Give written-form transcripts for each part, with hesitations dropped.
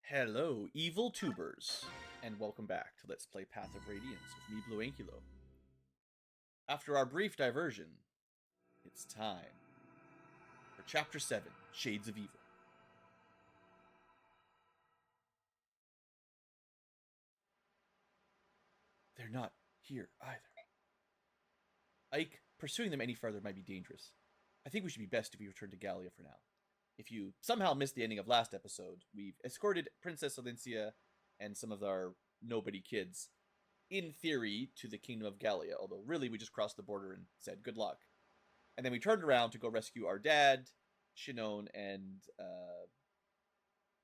Hello, evil tubers, and welcome back to Let's Play Path of Radiance with me, Blue Ankylo. After our brief diversion, it's time for Chapter 7, Shades of Evil. They're not here either. Ike, pursuing them any further might be dangerous. I think we should be best if we return to Gallia for now. If you somehow missed the ending of last episode, we've escorted Princess Alicia and some of our nobody kids, in theory, to the Kingdom of Gallia, although really we just crossed the border and said good luck. And then we turned around to go rescue our dad, Shinon, and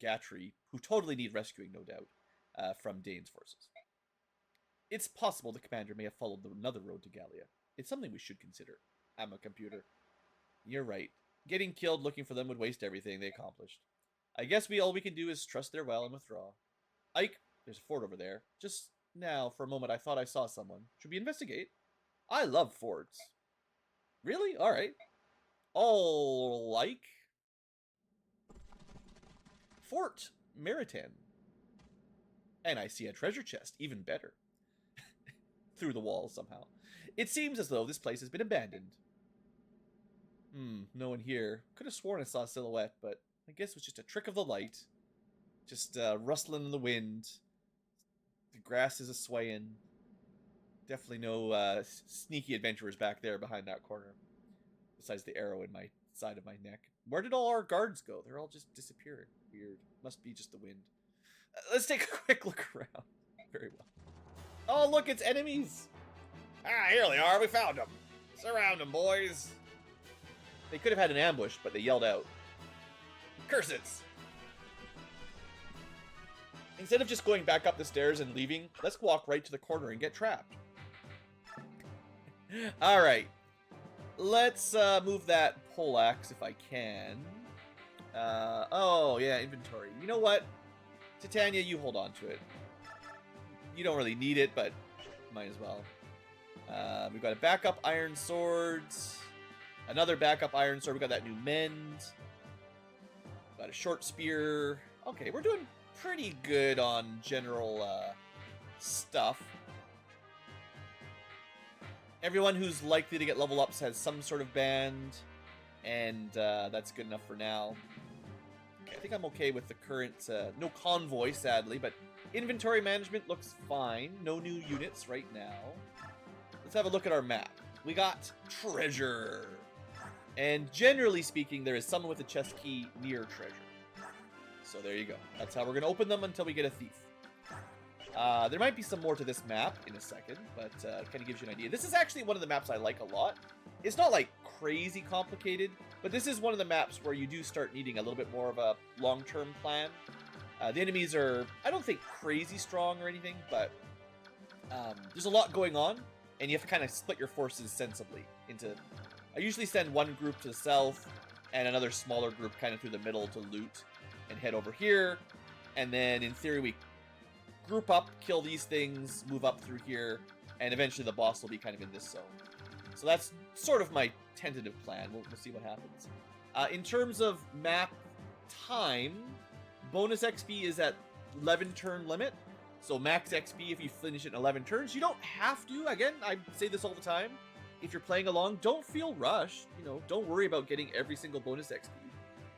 Gatry, who totally need rescuing, no doubt, from Dane's forces. It's possible the commander may have followed another road to Gallia. It's something we should consider. I'm a computer. You're right. Getting killed looking for them would waste everything they accomplished. I guess all we can do is trust their well and withdraw. Ike, there's a fort over there. Just now, for a moment, I thought I saw someone. Should we investigate? I love forts. Really? Alright. Oh, Ike? Fort Maritan. And I see a treasure chest. Even better. Through the walls, somehow. It seems as though this place has been abandoned. No one here. Could have sworn I saw a silhouette, but I guess it was just a trick of the light. Just rustling in the wind. The grass is a-swaying. Definitely no sneaky adventurers back there behind that corner. Besides the arrow in my side of my neck. Where did all our guards go? They're all just disappearing. Weird. Must be just the wind. Let's take a quick look around. Very well. Oh, look, it's enemies! Ah, here they are. We found them. Surround them, boys. They could have had an ambush, but they yelled out. Curses! Instead of just going back up the stairs and leaving, let's walk right to the corner and get trapped. Alright. Let's move that poleaxe if I can. Oh, yeah, inventory. You know what? Titania, you hold on to it. You don't really need it, but might as well. We've got a backup iron sword. Another backup iron sword. We got that new mend. Got a short spear. Okay, we're doing pretty good on general stuff. Everyone who's likely to get level ups has some sort of band, and that's good enough for now. Okay, I think I'm okay with the current, no convoy, sadly, but inventory management looks fine. No new units right now. Let's have a look at our map. We got treasure. And generally speaking, there is someone with a chest key near treasure. So there you go. That's how we're going to open them until we get a thief. There might be some more to this map in a second, but it kind of gives you an idea. This is actually one of the maps I like a lot. It's not like crazy complicated, but this is one of the maps where you do start needing a little bit more of a long-term plan. The enemies are, I don't think crazy strong or anything, but there's a lot going on, and you have to kind of split your forces sensibly into... I usually send one group to the south, and another smaller group kind of through the middle to loot, and head over here, and then in theory we group up, kill these things, move up through here, and eventually the boss will be kind of in this zone. So that's sort of my tentative plan. We'll see what happens. In terms of map time, bonus XP is at 11 turn limit. So max XP if you finish it in 11 turns. You don't have to. Again, I say this all the time. If you're playing along, don't feel rushed. You know, don't worry about getting every single bonus XP.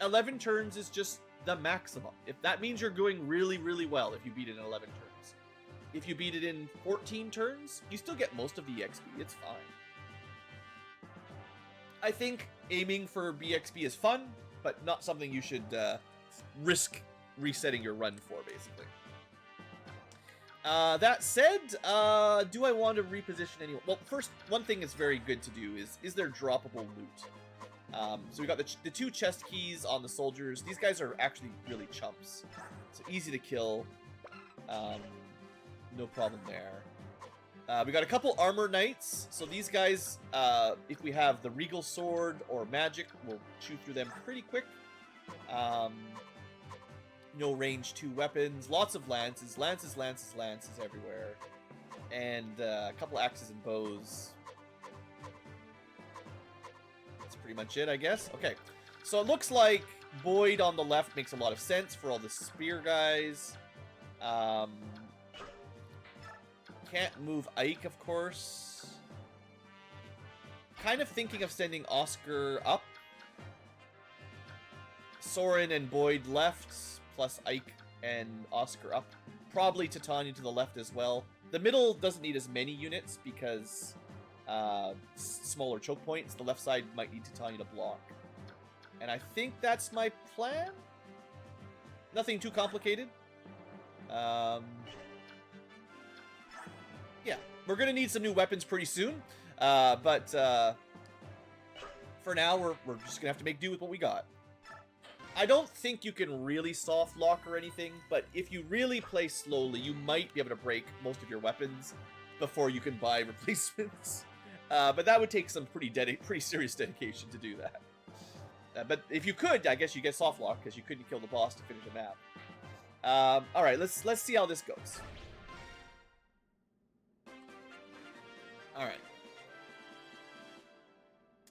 11 turns is just the maximum. If that means you're doing really, really well if you beat it in 11 turns. If you beat it in 14 turns, you still get most of the XP. It's fine. I think aiming for BXP is fun, but not something you should risk resetting your run for, basically. That said, do I want to reposition anyone? Well, first, one thing that's very good to do is there droppable loot? So we got the two chest keys on the soldiers. These guys are actually really chumps. So easy to kill. No problem there. We got a couple armor knights. So these guys, if we have the regal sword or magic, we'll chew through them pretty quick. No range 2 weapons, lots of lances, lances everywhere, and a couple axes and bows. That's pretty much it, I guess. Okay, so it looks like Boyd on the left makes a lot of sense for all the spear guys. Can't move Ike, of course. Kind of thinking of sending Oscar up. Soren and Boyd left, plus Ike and Oscar up. Probably Titania to the left as well. The middle doesn't need as many units because smaller choke points. The left side might need Titania to block. And I think that's my plan. Nothing too complicated. Yeah, we're going to need some new weapons pretty soon. But for now, we're just going to have to make do with what we got. I don't think you can really soft lock or anything, but if you really play slowly, you might be able to break most of your weapons before you can buy replacements. But that would take some pretty serious dedication to do that. But if you could, I guess you get soft lock because you couldn't kill the boss to finish the map. All right, let's see how this goes. All right.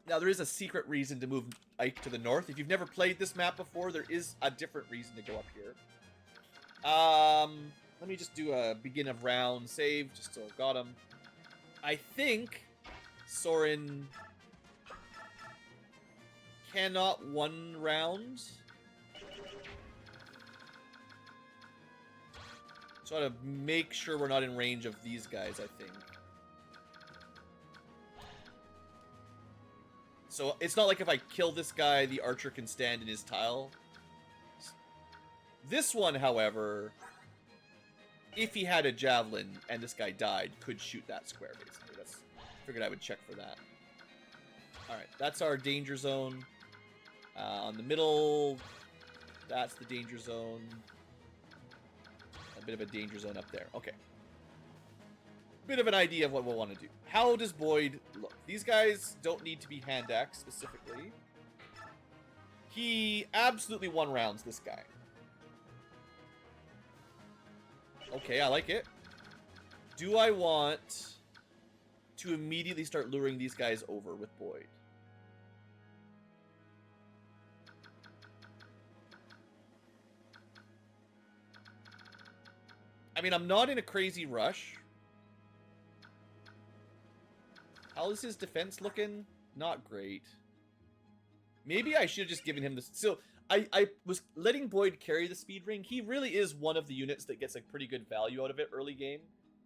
Now, there is a secret reason to move Ike to the north. If you've never played this map before, there is a different reason to go up here. Let me just do a begin of round save, just so I've got him. I think Soren cannot one round. So I gotta make sure we're not in range of these guys, I think. So it's not like if I kill this guy, the archer can stand in his tile. This one, however, if he had a javelin and this guy died, could shoot that square, basically. Figured I would check for that. Alright, that's our danger zone. On the middle, that's the danger zone. A bit of a danger zone up there. Okay. Bit of an idea of what we'll want to do. How does Boyd look? These guys don't need to be hand axe specifically. He absolutely one rounds this guy. Okay, I like it. Do I want to immediately start luring these guys over with Boyd? I mean, I'm not in a crazy rush. How is his defense looking? Not great. Maybe I should have just given him this. So, I was letting Boyd carry the speed ring. He really is one of the units that gets a pretty good value out of it early game.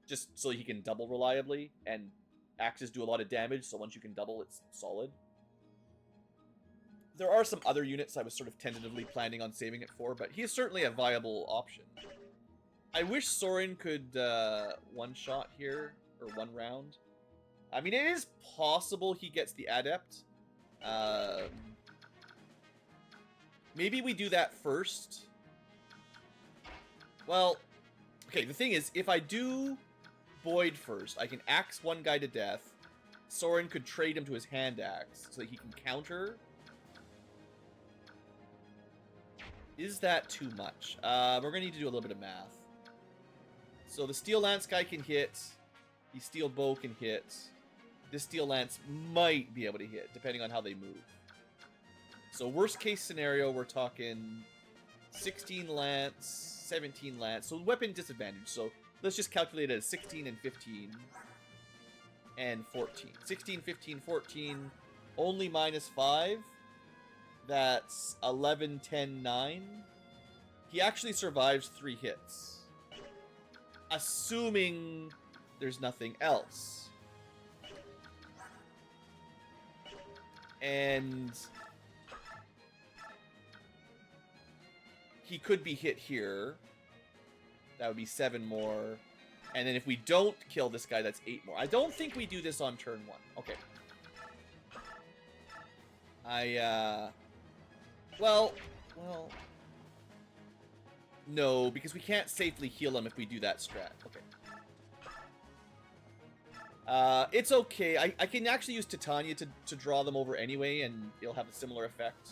Just so he can double reliably. And axes do a lot of damage, so once you can double, it's solid. There are some other units I was sort of tentatively planning on saving it for, but he is certainly a viable option. I wish Soren could one-shot here, or one round. I mean, it is possible he gets the Adept. Maybe we do that first. Well, okay, the thing is, if I do Boyd first, I can axe one guy to death. Soren could trade him to his hand axe so that he can counter. Is that too much? We're going to need to do a little bit of math. So the Steel Lance guy can hit. The Steel Bow can hit. This Steel Lance might be able to hit, depending on how they move. So worst case scenario, we're talking 16 Lance, 17 Lance. So weapon disadvantage. So let's just calculate it as 16 and 15 and 14. 16, 15, 14, only minus 5. That's 11, 10, 9. He actually survives 3 hits. Assuming there's nothing else. And he could be hit here. That would be 7 more. And then if we don't kill this guy, that's 8 more. I don't think we do this on turn 1. Okay. Well, no, because we can't safely heal him if we do that strat. Okay. It's okay. I can actually use Titania to draw them over anyway, and it'll have a similar effect.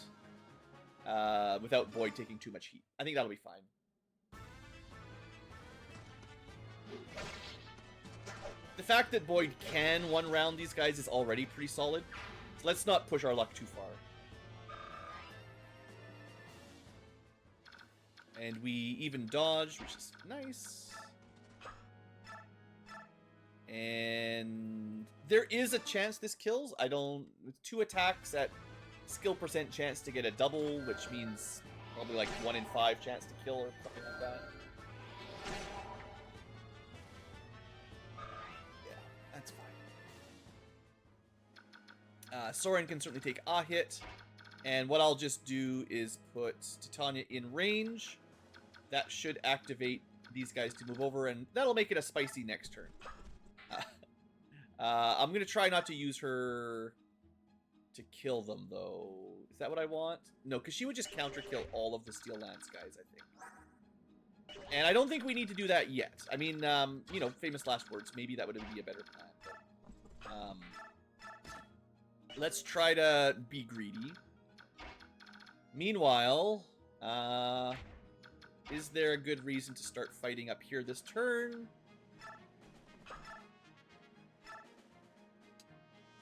Without Boyd taking too much heat. I think that'll be fine. The fact that Boyd can one round these guys is already pretty solid. So let's not push our luck too far. And we even dodged, which is nice. And there is a chance this kills. I don't... With 2 attacks at skill % chance to get a double, which means probably like 1 in 5 chance to kill or something like that. Yeah, that's fine. Soren can certainly take a hit. And what I'll just do is put Titania in range. That should activate these guys to move over, and that'll make it a spicy next turn. I'm going to try not to use her to kill them, though. Is that what I want? No, because she would just counter-kill all of the Steel Lance guys, I think. And I don't think we need to do that yet. I mean, you know, famous last words. Maybe that would be a better plan. But, let's try to be greedy. Meanwhile, is there a good reason to start fighting up here this turn?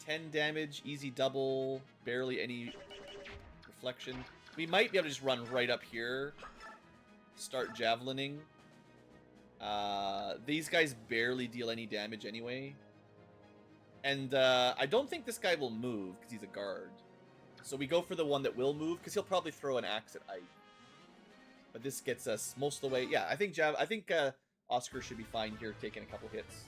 10 damage, easy double, barely any reflection. We might be able to just run right up here, start javelining. These guys barely deal any damage anyway. And I don't think this guy will move because he's a guard. So we go for the one that will move because he'll probably throw an axe at Ike. But this gets us most of the way. Yeah, I think Oscar should be fine here, taking a couple hits.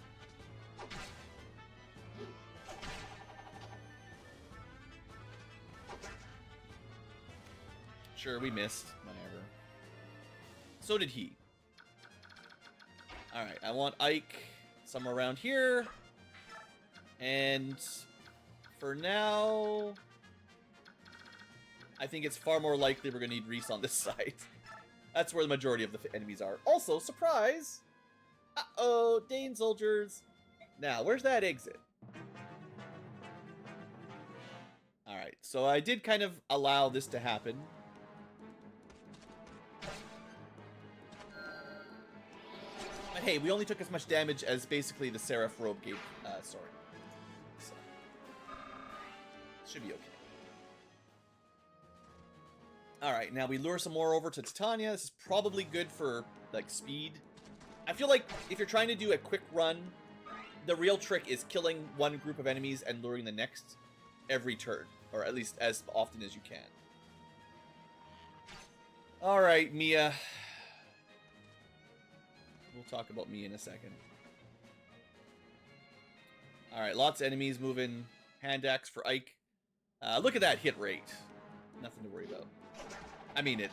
Sure, we missed. Whatever. So did he. Alright, I want Ike somewhere around here. And for now, I think it's far more likely we're going to need Reese on this side. That's where the majority of the enemies are. Also, surprise! Uh-oh, Dane soldiers. Now, where's that exit? Alright, so I did kind of allow this to happen. But hey, we only took as much damage as basically the Seraph robe gave Soren. So, should be okay. Alright, now we lure some more over to Titania. This is probably good for, like, speed. I feel like if you're trying to do a quick run, the real trick is killing one group of enemies and luring the next every turn. Or at least as often as you can. Alright, Mia. We'll talk about Mia in a second. Alright, lots of enemies moving. Hand axe for Ike. Look at that hit rate. Nothing to worry about. I mean, it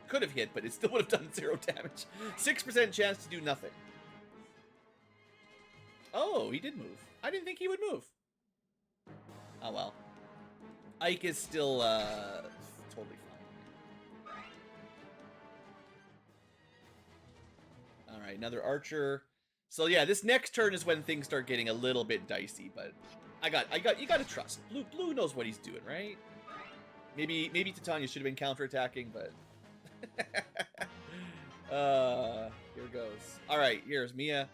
could have hit, but it still would have done 0 damage. 6% chance to do nothing. Oh, he did move. I didn't think he would move. Oh, well. Ike is still, totally fine. Alright, another archer. So yeah, this next turn is when things start getting a little bit dicey, but you gotta trust. Blue knows what he's doing, right? Maybe Titania should have been counterattacking, but here goes. Alright, here's Mia.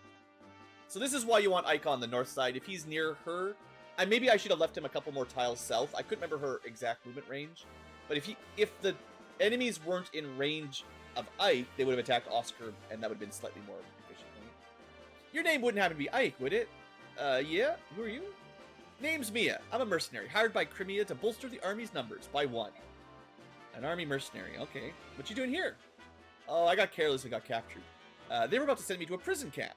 So this is why you want Ike on the north side. If he's near her, maybe I should have left him a couple more tiles south. I couldn't remember her exact movement range. But if the enemies weren't in range of Ike, they would have attacked Oscar, and that would have been slightly more efficient. Your name wouldn't happen to be Ike, would it? Yeah? Who are you? Name's Mia. I'm a mercenary, hired by Crimea to bolster the army's numbers by 1. An army mercenary, okay. What you doing here? Oh, I got careless and got captured. They were about to send me to a prison camp.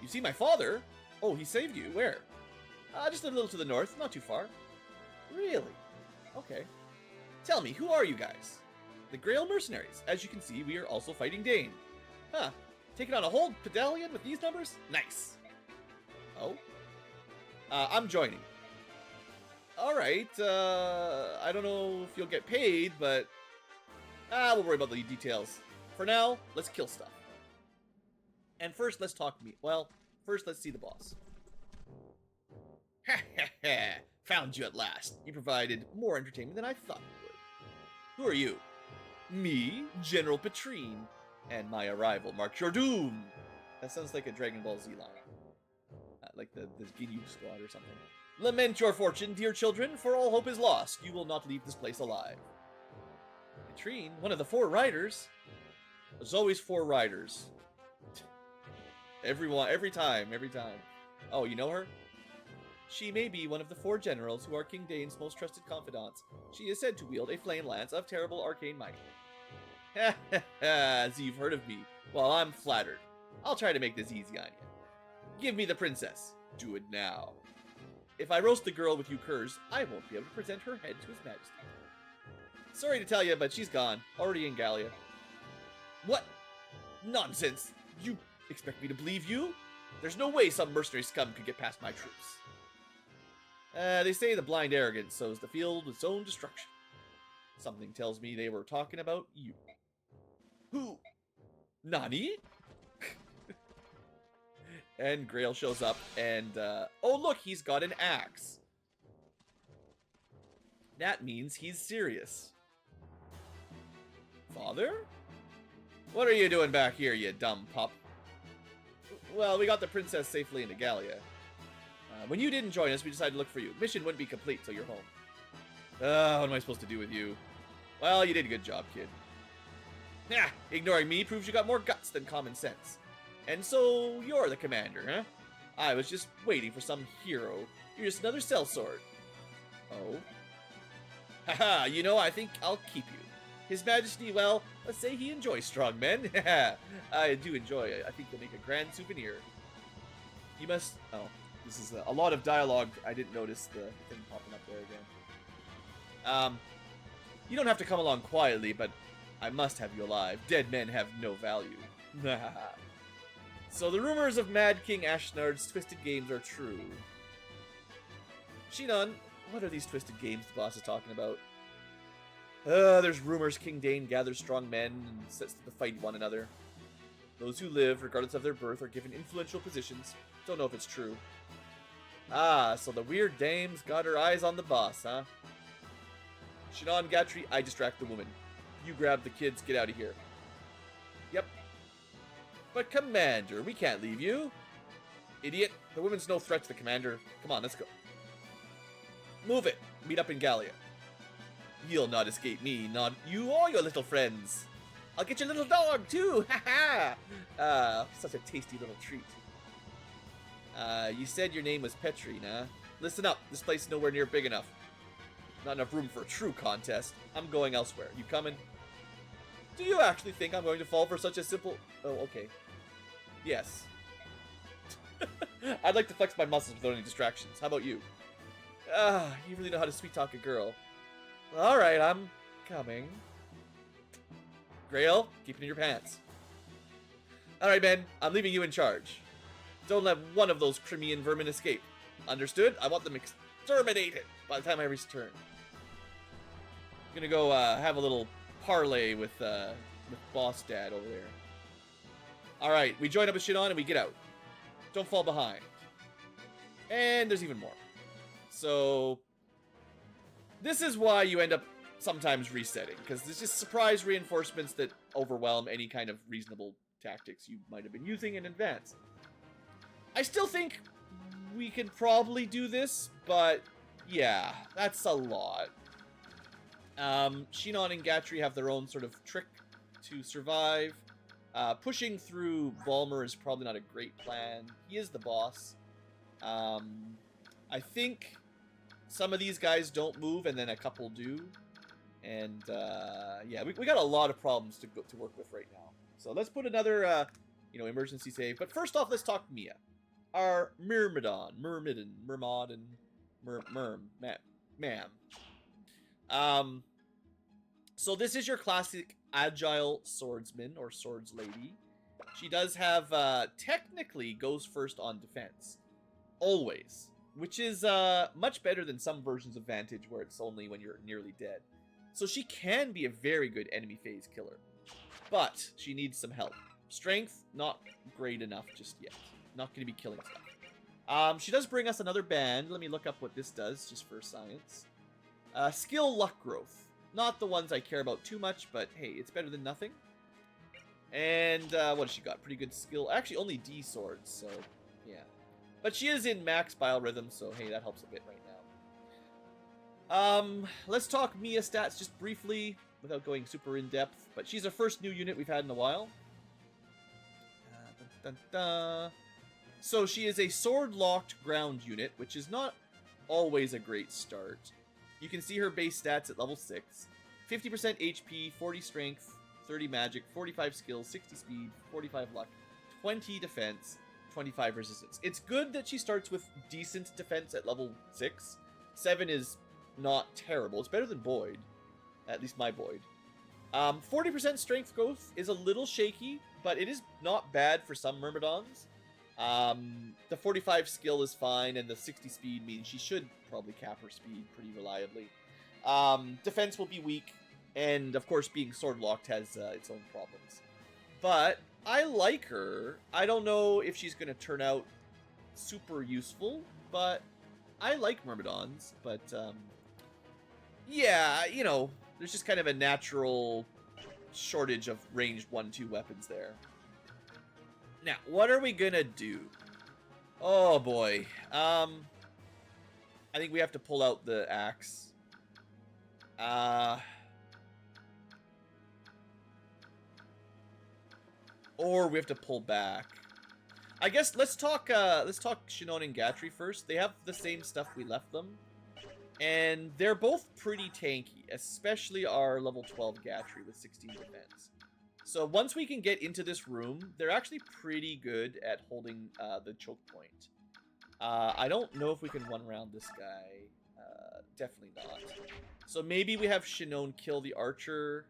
You see my father? Oh, he saved you. Where? Just a little to the north, not too far. Really? Okay. Tell me, who are you guys? The Grail Mercenaries. As you can see, we are also fighting Dane. Huh. Taking on a whole battalion with these numbers? Nice. Oh? I'm joining. Alright, I don't know if you'll get paid, but we'll worry about the details. For now, let's kill stuff. And first, let's talk to me. Well, first, let's see the boss. Ha ha ha! Found you at last. You provided more entertainment than I thought you would. Who are you? Me, General Petrine. And my arrival marks your doom. That sounds like a Dragon Ball Z line. Like the Ginyu squad or something. Lament your fortune, dear children, for all hope is lost. You will not leave this place alive. Katrine, one of the 4 riders. There's always 4 riders. Every time. Oh, you know her? She may be one of the 4 generals who are King Dane's most trusted confidants. She is said to wield a flame lance of terrible arcane might. Ha ha ha, so you've heard of me. Well, I'm flattered. I'll try to make this easy on you. Give me the princess. Do it now. If I roast the girl with you curs, I won't be able to present her head to his majesty. Sorry to tell you, but she's gone. Already in Gallia. What? Nonsense. You expect me to believe you? There's no way some mercenary scum could get past my troops. They say the blind arrogance sows the field with its own destruction. Something tells me they were talking about you. Who? Nani? And Grail shows up and, oh look, he's got an axe. That means he's serious. Father? What are you doing back here, you dumb pup? Well, we got the princess safely into Gallia. When you didn't join us, we decided to look for you. Mission wouldn't be complete till you're home. What am I supposed to do with you? Well, you did a good job, kid. Yeah, ignoring me proves you got more guts than common sense. And so, you're the commander, huh? I was just waiting for some hero. You're just another sellsword. Oh? Haha, you know, I think I'll keep you. His Majesty, well, let's say he enjoys strong men. I do enjoy it. I think you'll make a grand souvenir. You must... Oh, this is a lot of dialogue. I didn't notice the thing popping up there again. You don't have to come along quietly, but I must have you alive. Dead men have no value. So the rumors of Mad King Ashnard's twisted games are true. Shinon, what are these twisted games the boss is talking about? There's rumors King Dane gathers strong men and sets them to fight one another. Those who live, regardless of their birth, are given influential positions. Don't know if it's true. Ah, so the weird dame's got her eyes on the boss, huh? Shinon Gatri, I distract the woman. You grab the kids, get out of here. Yep. But Commander, we can't leave you. Idiot, the woman's no threat to the Commander. Come on, let's go. Move it. Meet up in Gallia. You'll not escape me, not you or your little friends. I'll get your little dog, too! Ha ha! Such a tasty little treat. You said your name was Petrine, huh? Listen up, this place is nowhere near big enough. Not enough room for a true contest. I'm going elsewhere. You coming? Do you actually think I'm going to fall for such a simple... Oh, okay. Yes. I'd like to flex my muscles without any distractions. How about you? You really know how to sweet-talk a girl. Alright, I'm coming. Grail, keep it in your pants. Alright, Ben, I'm leaving you in charge. Don't let one of those Crimean vermin escape. Understood? I want them exterminated by the time I return. I'm gonna go have a little parlay with Boss Dad over there. Alright, we join up with Shinon and we get out. Don't fall behind. And there's even more. So... this is why you end up sometimes resetting, because there's just surprise reinforcements that overwhelm any kind of reasonable tactics you might have been using in advance. I still think we can probably do this, but yeah, that's a lot. Shinon and Gatri have their own sort of trick to survive. Pushing through Volmer is probably not a great plan. He is the boss. I think some of these guys don't move, and then a couple do. And, yeah, we got a lot of problems to work with right now. So let's put another, emergency save. But first off, let's talk Mia. Our Ma'am. So this is your classic agile swordsman, or swords lady. She does have, technically goes first on defense. Always. Which is much better than some versions of Vantage where it's only when you're nearly dead. So she can be a very good enemy phase killer. But she needs some help. Strength, not great enough just yet. Not going to be killing stuff. She does bring us another band. Let me look up what this does, just for science. Skill luck growth. Not the ones I care about too much, but hey, it's better than nothing. And what has she got? Pretty good skill. Actually, only D swords, so yeah. But she is in max biorhythm, so hey, that helps a bit right now. Let's talk Mia stats just briefly. without going super in depth. But she's our first new unit we've had in a while. Dun, dun, dun. So she is a sword-locked ground unit, which is not always a great start. You can see her base stats at level 6. 50% HP, 40 strength, 30 magic, 45 skills, 60 speed, 45 luck, 20 defense, 25 resistance. It's good that she starts with decent defense at level 6. 7 is not terrible. It's better than Boyd. At least my Boyd. 40% strength growth is a little shaky, but it is not bad for some Myrmidons. The 45 skill is fine, and the 60 speed means she should probably cap her speed pretty reliably. Defense will be weak, and of course being sword locked has its own problems. But I like her. I don't know if she's going to turn out super useful, but I like Myrmidons. But yeah, you know, there's just kind of a natural shortage of ranged 1-2 weapons there. Now, what are we gonna do? Oh boy. I think we have to pull out the axe. Or we have to pull back. I guess let's talk Shinon and Gatry first. They have the same stuff we left them. And they're both pretty tanky, especially our level 12 Gatry with 16 defense. So once we can get into this room, they're actually pretty good at holding the choke point. I don't know if we can one round this guy. Definitely not. So maybe we have Shinon kill the archer.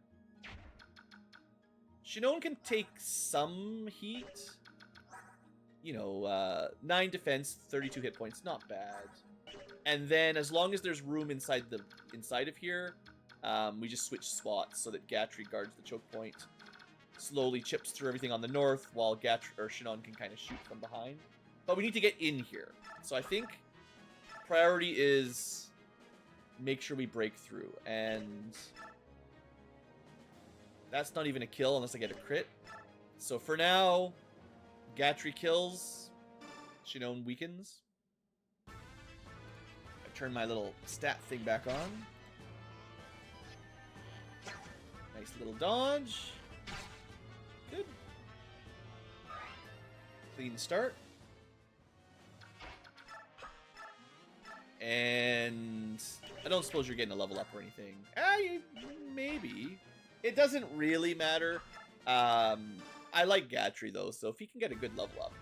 Shinon can take some heat. You know, 9 defense, 32 hit points, not bad. And then as long as there's room inside of here, we just switch spots so that Gatry guards the choke point. Slowly chips through everything on the north, while Shinon can kind of shoot from behind. But we need to get in here. So I think priority is make sure we break through. And that's not even a kill unless I get a crit. So for now, Gatry kills, Shinon weakens. I turn my little stat thing back on. Nice little dodge. Good. Clean start. And I don't suppose you're getting a level up or anything. Maybe. It doesn't really matter. I like Gatry though, so if he can get a good level up,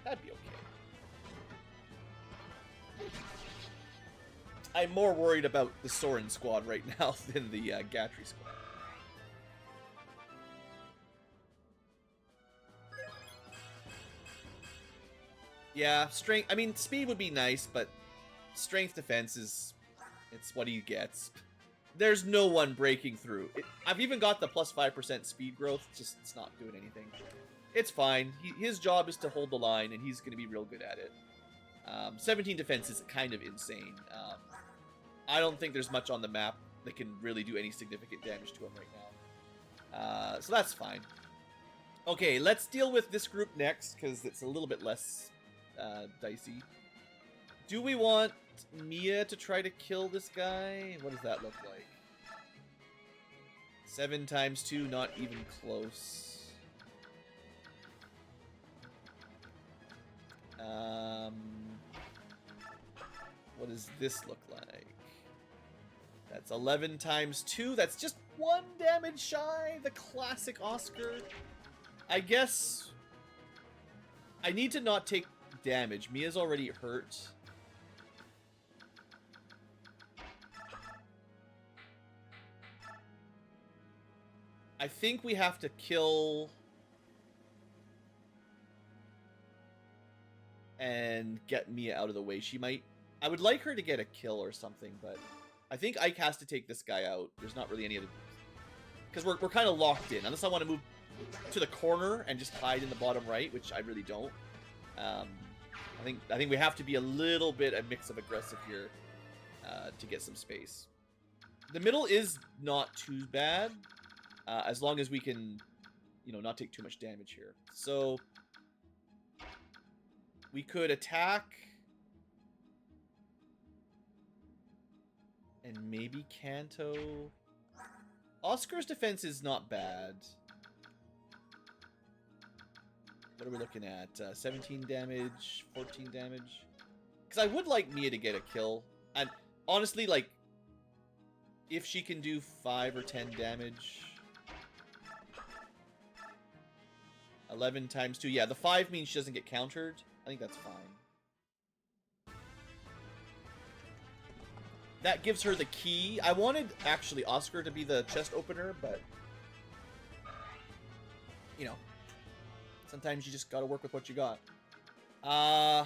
that'd be okay. I'm more worried about the Sorin squad right now than the Gatry squad. Yeah, strength. I mean, speed would be nice, but strength defense is, it's what he gets. There's no one breaking through. I've even got the plus 5% speed growth. It's not doing anything. It's fine. His job is to hold the line, and he's going to be real good at it. 17 defense is kind of insane. I don't think there's much on the map that can really do any significant damage to him right now. So that's fine. Okay, let's deal with this group next, because it's a little bit less dicey. Do we want Mia to try to kill this guy? What does that look like? 7 times 2, not even close. What does this look like? That's 11 times 2. That's just 1 damage shy. The classic Oscar. I guess I need to not take damage. Mia's already hurt. I think we have to kill and get Mia out of the way. She might... I would like her to get a kill or something, but I think Ike has to take this guy out. There's not really any other... Because we're kind of locked in. Unless I want to move to the corner and just hide in the bottom right, which I really don't. I think we have to be a little bit a mix of aggressive here to get some space. The middle is not too bad. As long as we can, you know, not take too much damage here. So we could attack and maybe Kanto. Oscar's defense is not bad. What are we looking at? 17 damage, 14 damage. Because I would like Mia to get a kill. And honestly, like, if she can do 5 or 10 damage... 11 times 2. Yeah, the 5 means she doesn't get countered. I think that's fine. That gives her the key. I wanted, actually, Oscar to be the chest opener, but... You know. Sometimes you just gotta work with what you got. I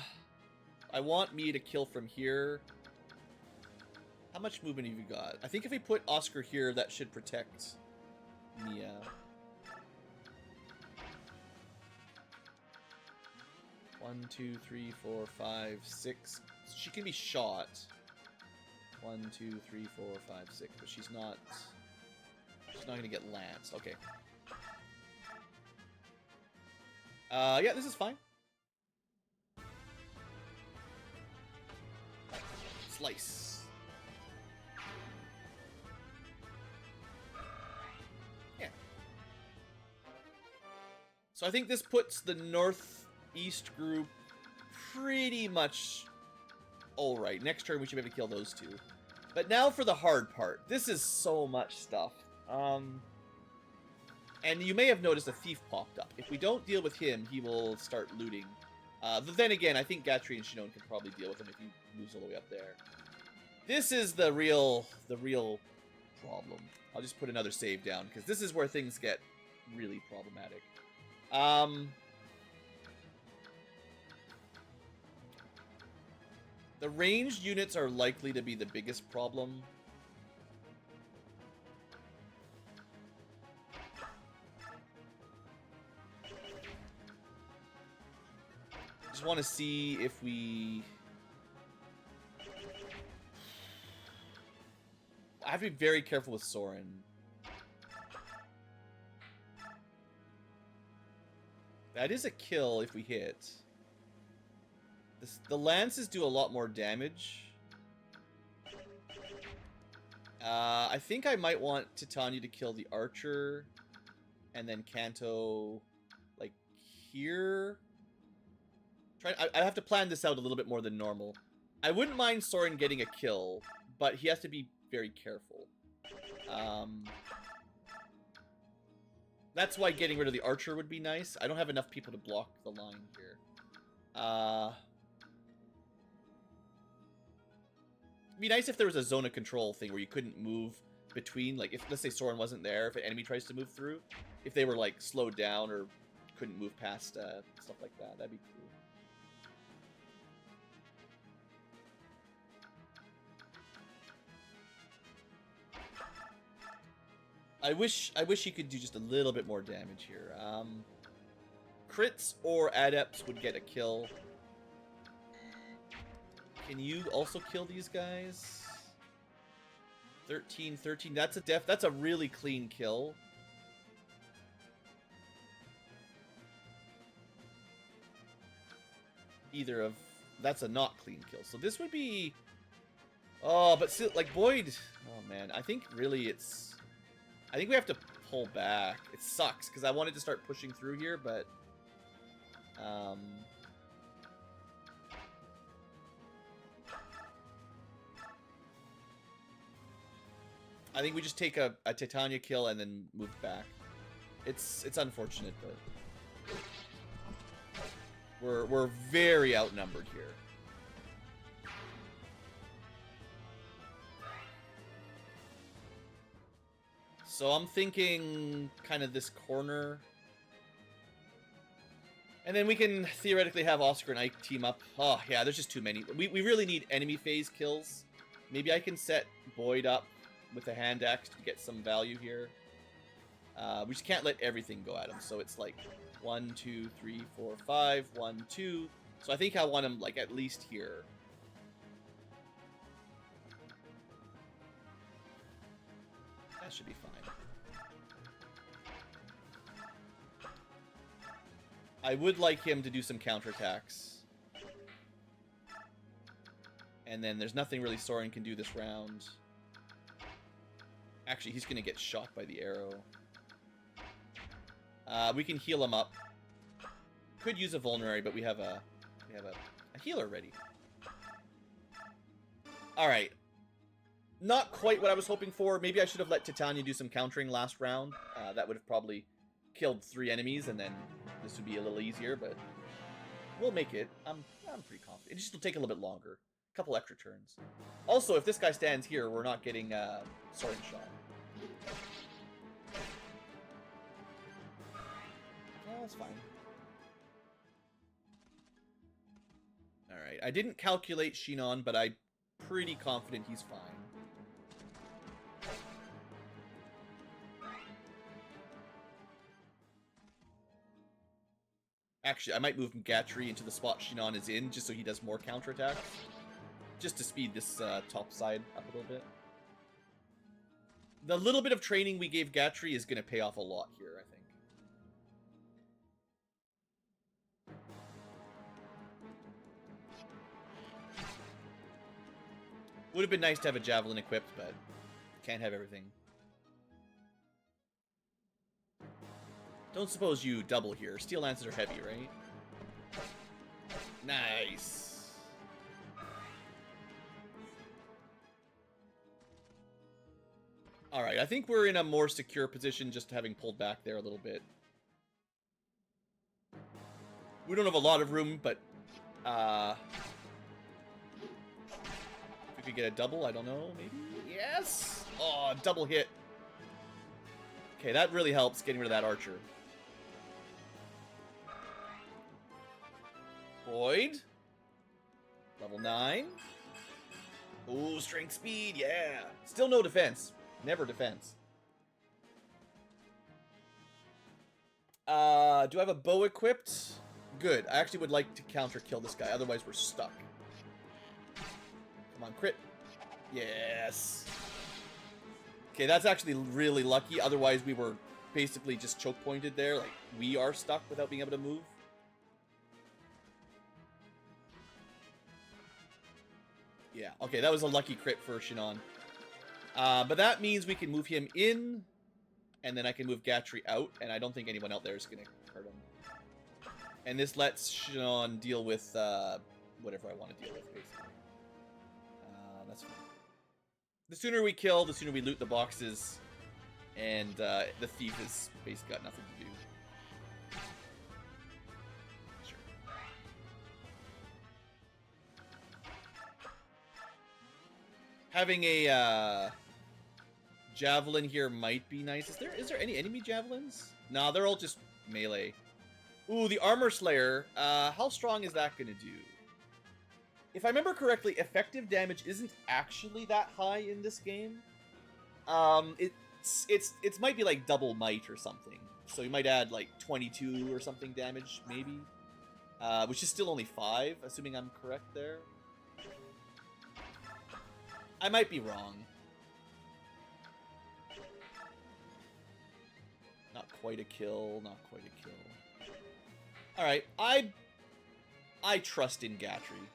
want Mia to kill from here. How much movement have you got? I think if we put Oscar here, that should protect Mia. One, 2, 3, 4, 5, 6. She can be shot. 1, 2, 3, 4, 5, 6. But she's not gonna get lanced. Okay. Yeah, this is fine. Slice. Yeah. So I think this puts the northeast group pretty much alright. Next turn we should be able to kill those two. But now for the hard part. This is so much stuff. And you may have noticed a thief popped up. If we don't deal with him, he will start looting. Then again, I think Gatry and Shinon can probably deal with him if he moves all the way up there. This is the real problem. I'll just put another save down, because this is where things get really problematic. The ranged units are likely to be the biggest problem. Just want to see if we... I have to be very careful with Soren. That is a kill if we hit. The lances do a lot more damage. I think I might want Titania to kill the archer. And then Kanto, like, here. I have to plan this out a little bit more than normal. I wouldn't mind Soren getting a kill, but he has to be very careful. That's why getting rid of the archer would be nice. I don't have enough people to block the line here. It'd be nice if there was a zone of control thing where you couldn't move between, like, if, let's say Soren wasn't there, if an enemy tries to move through, if they were, like, slowed down or couldn't move past stuff like that, that'd be cool. I wish he could do just a little bit more damage here. Crits or adepts would get a kill. Can you also kill these guys? 13, 13. That's a really clean kill. Either of... That's a not clean kill. So this would be... Oh, but still, like, Boyd... Oh, man. I think really it's... I think we have to pull back. It sucks, because I wanted to start pushing through here, but... I think we just take a Titania kill and then move back. It's unfortunate, but... We're very outnumbered here. So I'm thinking kind of this corner. And then we can theoretically have Oscar and Ike team up. Oh, yeah, there's just too many. We really need enemy phase kills. Maybe I can set Boyd up with a hand axe to get some value here. We just can't let everything go at him. So it's like 1, 2, 3, 4, 5, 1, 2. So I think I want him like at least here. That should be fine. I would like him to do some counterattacks. And then there's nothing really Soren can do this round. Actually, he's gonna get shot by the arrow. We can heal him up. Could use a vulnerary, but we have a healer ready. All right. Not quite what I was hoping for. Maybe I should have let Titania do some countering last round. That would have probably killed 3 enemies, and then this would be a little easier, but we'll make it. I'm pretty confident. It just will take a little bit longer. A couple extra turns. Also, if this guy stands here, we're not getting sword shot. Oh, that's fine. Alright, I didn't calculate Shinon, but I'm pretty confident he's fine. Actually, I might move Gatry into the spot Shinon is in, just so he does more counterattacks. Just to speed this top side up a little bit. The little bit of training we gave Gatry is going to pay off a lot here, I think. Would have been nice to have a Javelin equipped, but can't have everything. Don't suppose you double here. Steel lances are heavy, right? Nice. Alright, I think we're in a more secure position just having pulled back there a little bit. We don't have a lot of room, but if we could get a double, I don't know, maybe? Yes! Oh, double hit. Okay, that really helps getting rid of that archer. Void. Level 9. Ooh, strength speed, yeah. Still no defense. Never defense. Do I have a bow equipped? Good. I actually would like to counter kill this guy, otherwise we're stuck. Come on, crit. Yes. Okay, that's actually really lucky. Otherwise, we were basically just choke pointed there. Like, we are stuck without being able to move. Yeah, okay, that was a lucky crit for Shinon. But that means we can move him in, and then I can move Gatry out, and I don't think anyone out there is going to hurt him. And this lets Shinon deal with whatever I want to deal with, basically. That's fine. The sooner we kill, the sooner we loot the boxes, and the thief has basically got nothing to do. Sure. Having a javelin here might be nice. Is there any enemy javelins? Nah, they're all just melee. Ooh, the Armor Slayer. How strong is that going to do? If I remember correctly, effective damage isn't actually that high in this game. It might be like double might or something. So you might add like 22 or something damage, maybe. Which is still only 5, assuming I'm correct there. I might be wrong. Not quite a kill, not quite a kill. Alright, I trust in Gatry.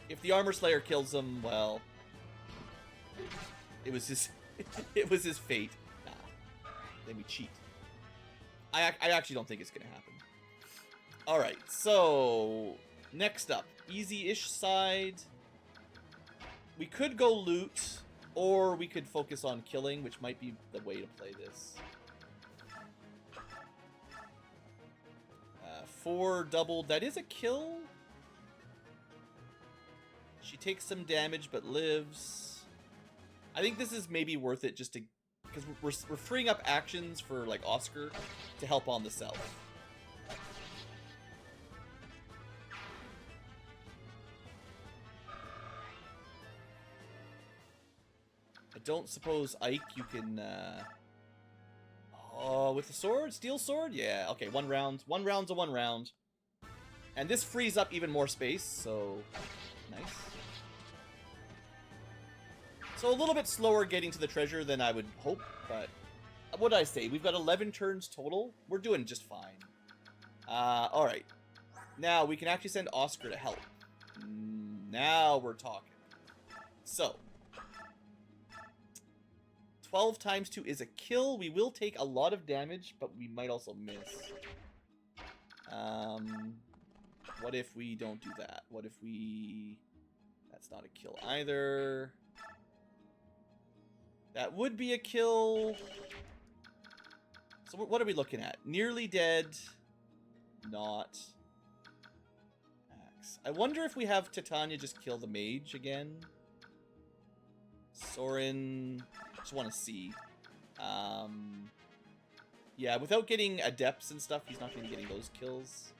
If the Armor Slayer kills him, well, it was his it was his fate. Nah, then we cheat. I actually don't think it's gonna happen. All right, so next up, easy-ish side. We could go loot, or we could focus on killing, which might be the way to play this. 4 doubled. That is a kill. She takes some damage but lives. I think this is maybe worth it just to... because we're freeing up actions for, like, Oscar to help on the self. I don't suppose, Ike, you can... Oh, with the sword? Steel sword? Yeah, okay, 1 round. 1 round's a 1 round. And this frees up even more space, so... nice. So a little bit slower getting to the treasure than I would hope, but what did I say? We've got 11 turns total. We're doing just fine. Alright. Now, we can actually send Oscar to help. Now we're talking. So, 12 times 2 is a kill. We will take a lot of damage, but we might also miss. What if we don't do that? What if we... That's not a kill either. That would be a kill. So what are we looking at? Nearly dead. Not. Axe. I wonder if we have Titania just kill the mage again. Soren... Just want to see. Yeah, without getting adepts and stuff, he's not going to be getting those kills.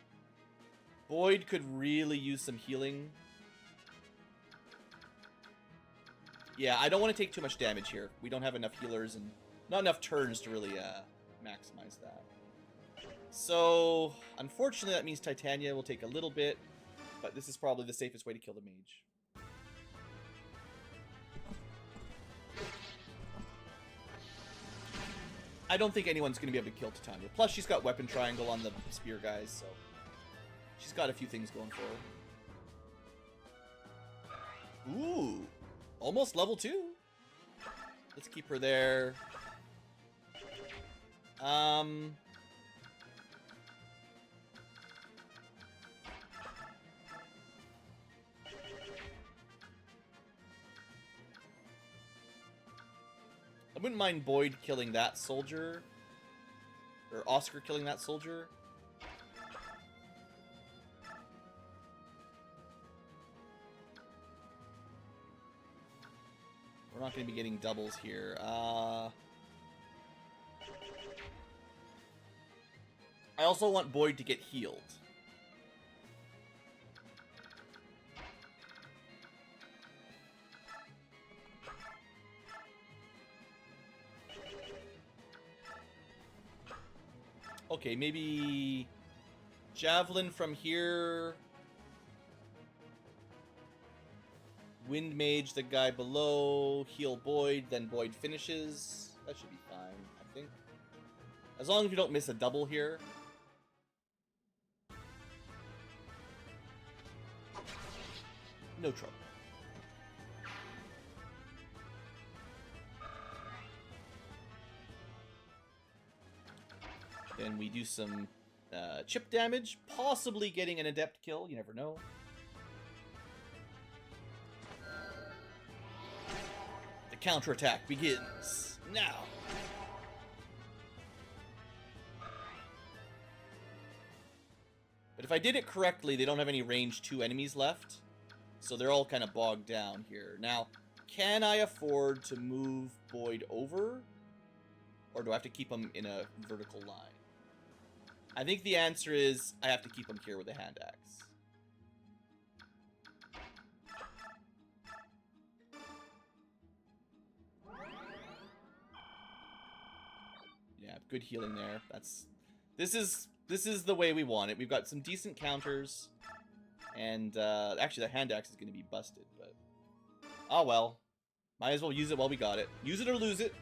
Boyd could really use some healing. Yeah, I don't want to take too much damage here. We don't have enough healers and not enough turns to really maximize that. So, unfortunately, that means Titania will take a little bit, but this is probably the safest way to kill the mage. I don't think anyone's going to be able to kill Titania. Plus, she's got weapon triangle on the spear guys, so she's got a few things going for her. Ooh, almost level 2. Let's keep her there. I wouldn't mind Boyd killing that soldier. Or Oscar killing that soldier. We're not going to be getting doubles here. I also want Boyd to get healed. Okay, maybe Javelin from here. Wind Mage the guy below. Heal Boyd, then Boyd finishes. That should be fine, I think. As long as we don't miss a double here. No trouble. Then we do some chip damage, possibly getting an adept kill, you never know. The counterattack begins now. But if I did it correctly, they don't have any range 2 enemies left. So they're all kind of bogged down here. Now, can I afford to move Boyd over? Or do I have to keep him in a vertical line? I think the answer is I have to keep him here with a hand axe. Yeah, good healing there. This is the way we want it. We've got some decent counters. And actually the hand axe is going to be busted, but oh well. Might as well use it while we got it. Use it or lose it.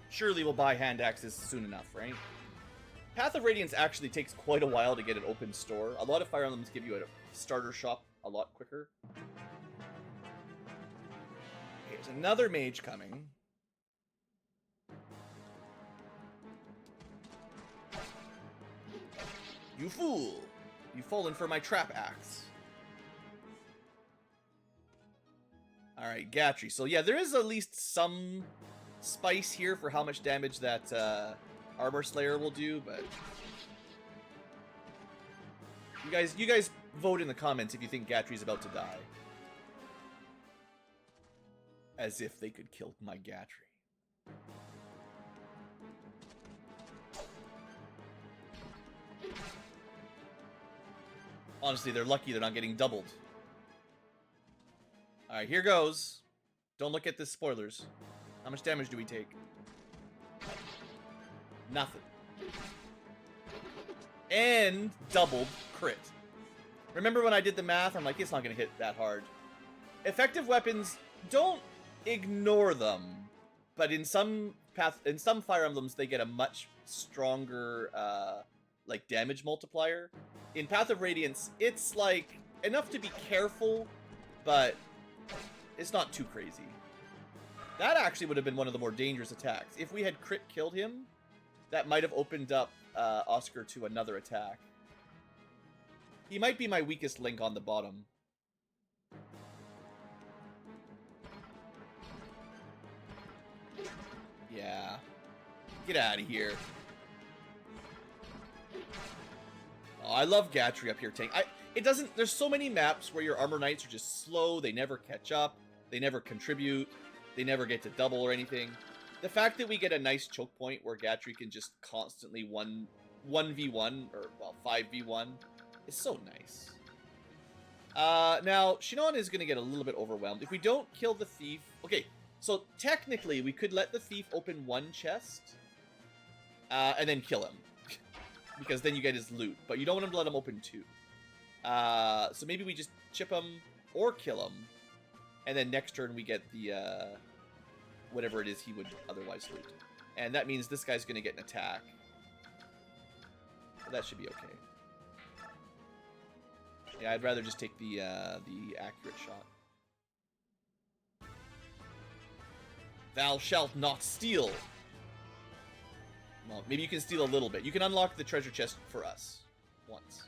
Surely we'll buy hand axes soon enough, right? Path of Radiance actually takes quite a while to get an open store. A lot of Fire Emblems give you a starter shop a lot quicker. Here's another mage coming. You fool! You've fallen for my trap axe. Alright, Gatry. So yeah, there is at least some spice here for how much damage that Armor Slayer will do, but you guys vote in the comments if you think Gatry's about to die. As if they could kill my Gatry. Honestly, they're lucky they're not getting doubled. Alright, here goes. Don't look at the spoilers. How much damage do we take? Nothing. And doubled crit. Remember when I did the math? I'm like, it's not going to hit that hard. Effective weapons, don't ignore them. But in some Fire Emblems, they get a much stronger like damage multiplier. In Path of Radiance, it's like enough to be careful, but it's not too crazy. That actually would have been one of the more dangerous attacks. If we had crit killed him, that might have opened up Oscar to another attack. He might be my weakest link on the bottom. Yeah. Get out of here. Oh, I love Gatry up here tank. It doesn't... There's so many maps where your Armor Knights are just slow. They never catch up. They never contribute. They never get to double or anything. The fact that we get a nice choke point where Gatry can just constantly 1v1, or, well, 5v1, is so nice. Now, Shinon is going to get a little bit overwhelmed. If we don't kill the thief... Okay, so technically, we could let the thief open one chest, and then kill him. Because then you get his loot. But you don't want him to let him open two. So maybe we just chip him or kill him. And then next turn we get the, whatever it is he would otherwise loot. And that means this guy's going to get an attack. So that should be okay. Yeah, I'd rather just take the accurate shot. Thou shalt not steal. Well, maybe you can steal a little bit. You can unlock the treasure chest for us. Once.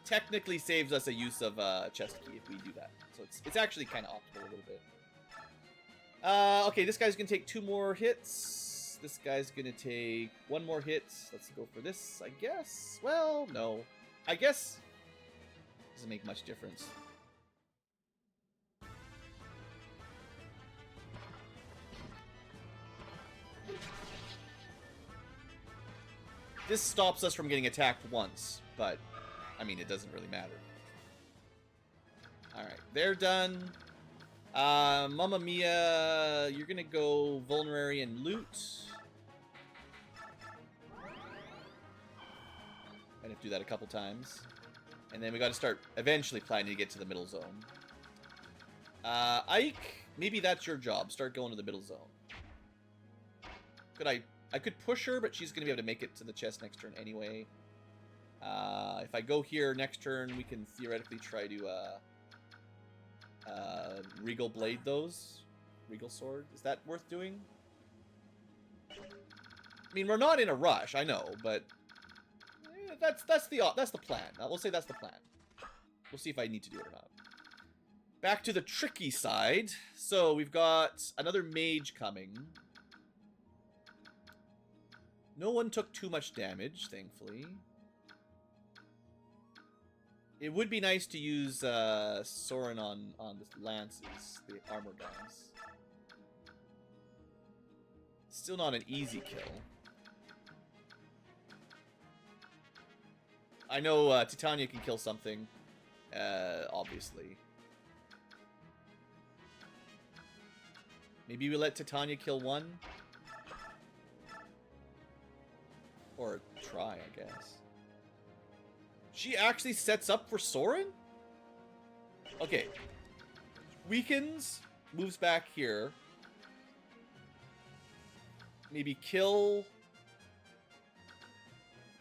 Technically saves us a use of chest key if we do that. So it's actually kind of optimal a little bit. Okay, this guy's going to take 2 more hits. This guy's going to take 1 more hit. Let's go for this, I guess. Well, no. I guess doesn't make much difference. This stops us from getting attacked once, but, I mean, it doesn't really matter. Alright, they're done. Mamma Mia, you're gonna go Vulnerary and loot. I'm gonna do that a couple times. And then we gotta start eventually planning to get to the middle zone. Ike, maybe that's your job. Start going to the middle zone. I could push her, but she's going to be able to make it to the chest next turn anyway. If I go here next turn, we can theoretically try to Regal Blade those. Regal Sword. Is that worth doing? I mean, we're not in a rush, I know, but that's the plan. We'll say that's the plan. We'll see if I need to do it or not. Back to the tricky side. So we've got another mage coming. No one took too much damage, thankfully. It would be nice to use Soren on the lances, the armor guys. Still not an easy kill. I know Titania can kill something, obviously. Maybe we let Titania kill one? Or try, I guess. She actually sets up for Soren? Okay. Weakens, moves back here. Maybe kill...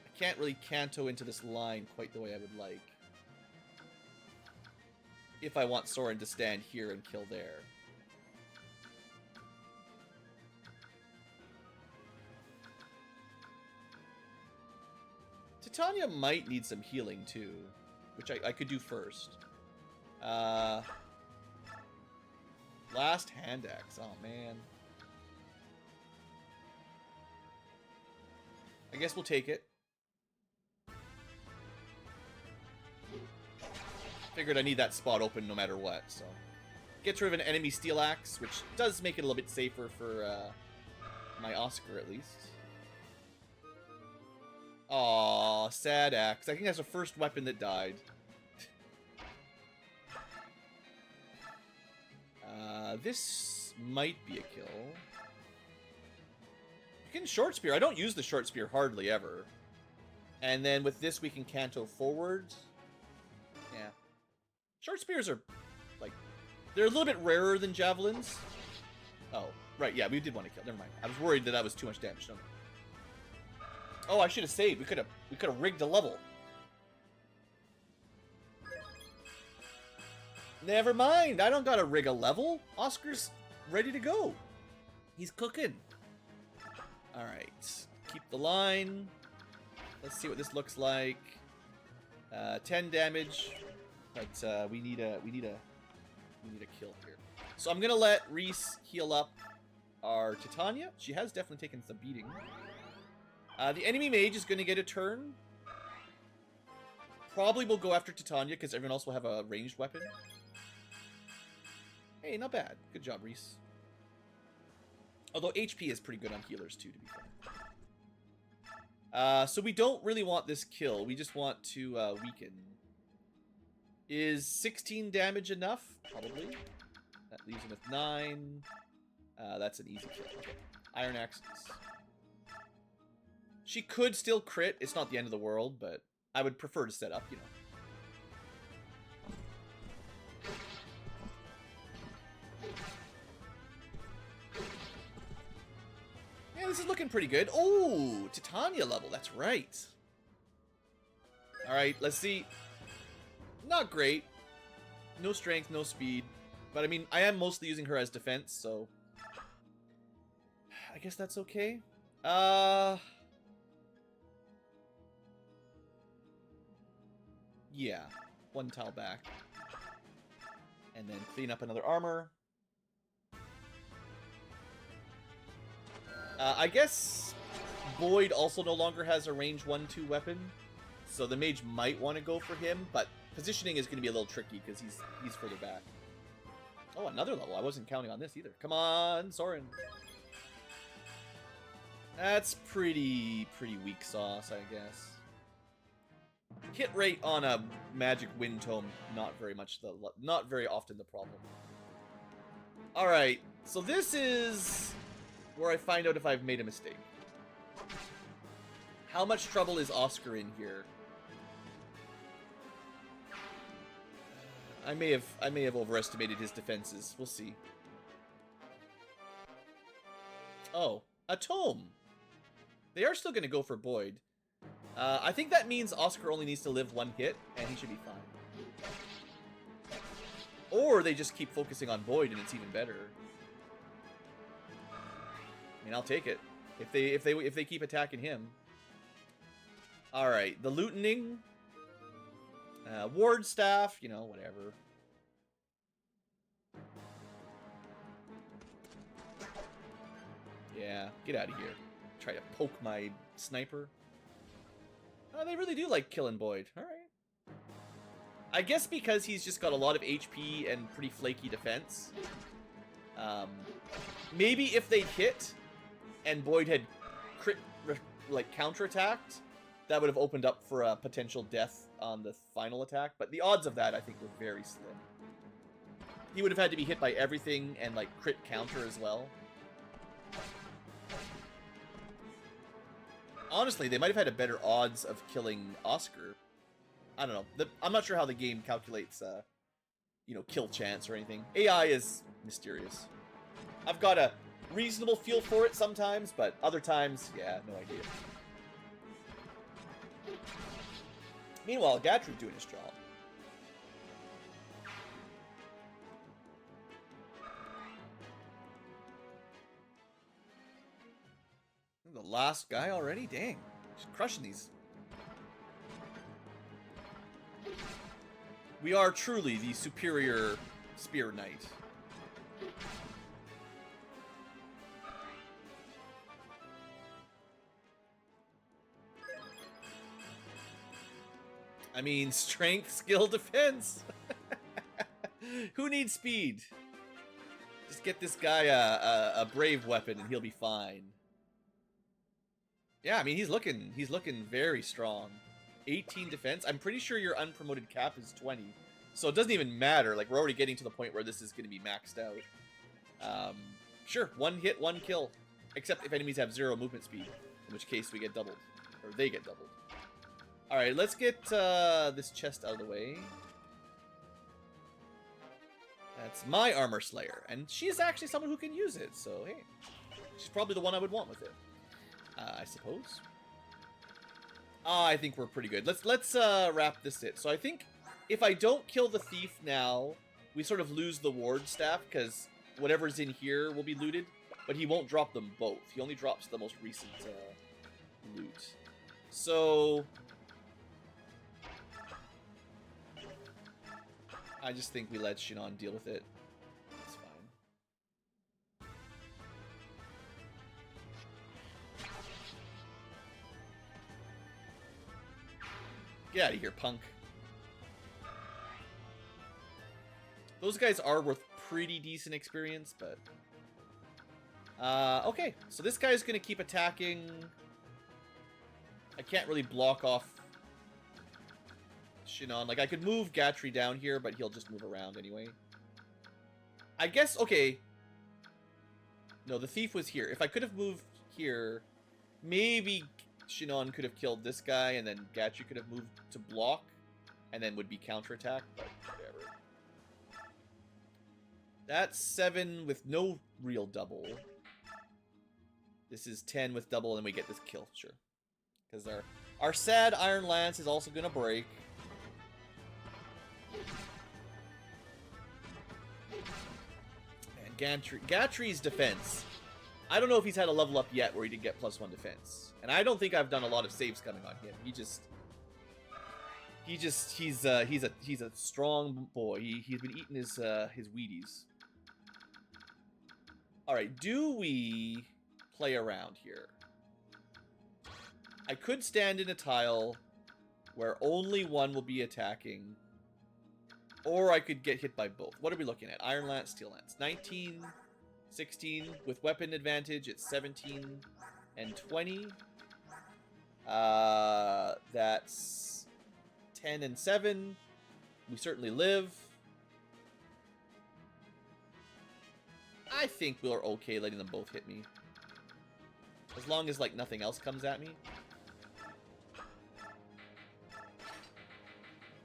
I can't really Kanto into this line quite the way I would like. If I want Soren to stand here and kill there. Titania might need some healing too, which I could do first. Last hand axe. Oh man. I guess we'll take it. Figured I need that spot open no matter what, so. Gets rid of an enemy steel axe, which does make it a little bit safer for my Oscar at least. Aww, sad axe. I think that's the first weapon that died. This might be a kill. You can short spear. I don't use the short spear hardly ever. And then with this we can Kanto forward. Yeah. Short spears are, like, they're a little bit rarer than javelins. Oh, right, yeah, we did want to kill. Never mind. I was worried that that was too much damage. No. Oh, I should have saved. We could have rigged a level. Never mind. I don't gotta rig a level. Oscar's ready to go. He's cooking. All right, keep the line. Let's see what this looks like. 10 damage, but we need a kill here. So I'm gonna let Reese heal up our Titania. She has definitely taken some beating. The enemy mage is gonna get a turn. Probably will go after Titania because everyone else will have a ranged weapon. Hey, not bad. Good job, Reese. Although HP is pretty good on healers too, to be fair. So we don't really want this kill. We just want to weaken. Is 16 damage enough? Probably. That leaves him with 9. That's an easy kill. Okay. Iron Axes. She could still crit. It's not the end of the world, but I would prefer to set up, you know. Yeah, this is looking pretty good. Oh, Titania level. That's right. All right, let's see. Not great. No strength, no speed. But, I mean, I am mostly using her as defense, so... I guess that's okay. Yeah. 1 tile back. And then clean up another armor. I guess Boyd also no longer has a range 1-2 weapon. So the mage might want to go for him, but positioning is going to be a little tricky because he's further back. Oh, another level. I wasn't counting on this either. Come on, Soren. That's pretty weak sauce, I guess. Hit rate on a magic wind tome, not very often the problem. All right, so this is where I find out if I've made a mistake. How much trouble is Oscar in here? I may have overestimated his defenses. We'll see. Oh, a tome. They are still going to go for Boyd. I think that means Oscar only needs to live 1 hit, and he should be fine. Or they just keep focusing on Boyd, and it's even better. I mean, I'll take it if they keep attacking him. All right, the lootening, ward staff, you know, whatever. Yeah, get out of here. Try to poke my sniper. Oh, they really do like killing Boyd. All right. I guess because he's just got a lot of HP and pretty flaky defense. Maybe if they hit and Boyd had counterattacked, that would have opened up for a potential death on the final attack. But the odds of that, I think, were very slim. He would have had to be hit by everything and, like, crit counter as well. Honestly, they might have had a better odds of killing Oscar. I don't know. I'm not sure how the game calculates, you know, kill chance or anything. AI is mysterious. I've got a reasonable feel for it sometimes, but other times, yeah, no idea. Meanwhile, Gatru's doing his job. The last guy already? Dang. Just crushing these. We are truly the superior Spear Knight. I mean, strength, skill, defense. Who needs speed? Just get this guy a brave weapon and he'll be fine. Yeah, I mean, he's looking very strong. 18 defense. I'm pretty sure your unpromoted cap is 20. So it doesn't even matter. Like, we're already getting to the point where this is going to be maxed out. Sure, 1 hit, 1 kill. Except if enemies have 0 movement speed. In which case we get doubled. Or they get doubled. Alright, let's get this chest out of the way. That's my Armor Slayer. And she's actually someone who can use it. So, hey. She's probably the one I would want with it. I suppose. I think we're pretty good. Let's wrap this in. So I think if I don't kill the thief now, we sort of lose the ward staff because whatever's in here will be looted. but he won't drop them both. He only drops the most recent loot. So I just think we let Shinon deal with it. It's fine. Get out of here, punk. Those guys are worth pretty decent experience, but... okay, so this guy's gonna keep attacking. I can't really block off Shinon. Like, I could move Gatry down here, but he'll just move around anyway. I guess, okay. No, the thief was here. If I could have moved here, maybe Shinon could have killed this guy, and then Gatry could have moved to block, and then would be counterattack, but whatever. That's 7 with no real double. This is 10 with double, and we get this kill, sure. Because our sad Iron Lance is also going to break. And Gatry's defense. I don't know if he's had a level up yet where he didn't get +1 defense. And I don't think I've done a lot of saves coming on him. He's a strong boy. He's been eating his Wheaties. All right, do we play around here? I could stand in a tile where only one will be attacking, or I could get hit by both. What are we looking at? Iron Lance, Steel Lance. 19, 16. With weapon advantage, it's 17 and 20. That's 10 and 7. We certainly live. I think we're okay letting them both hit me. As long as, like, nothing else comes at me.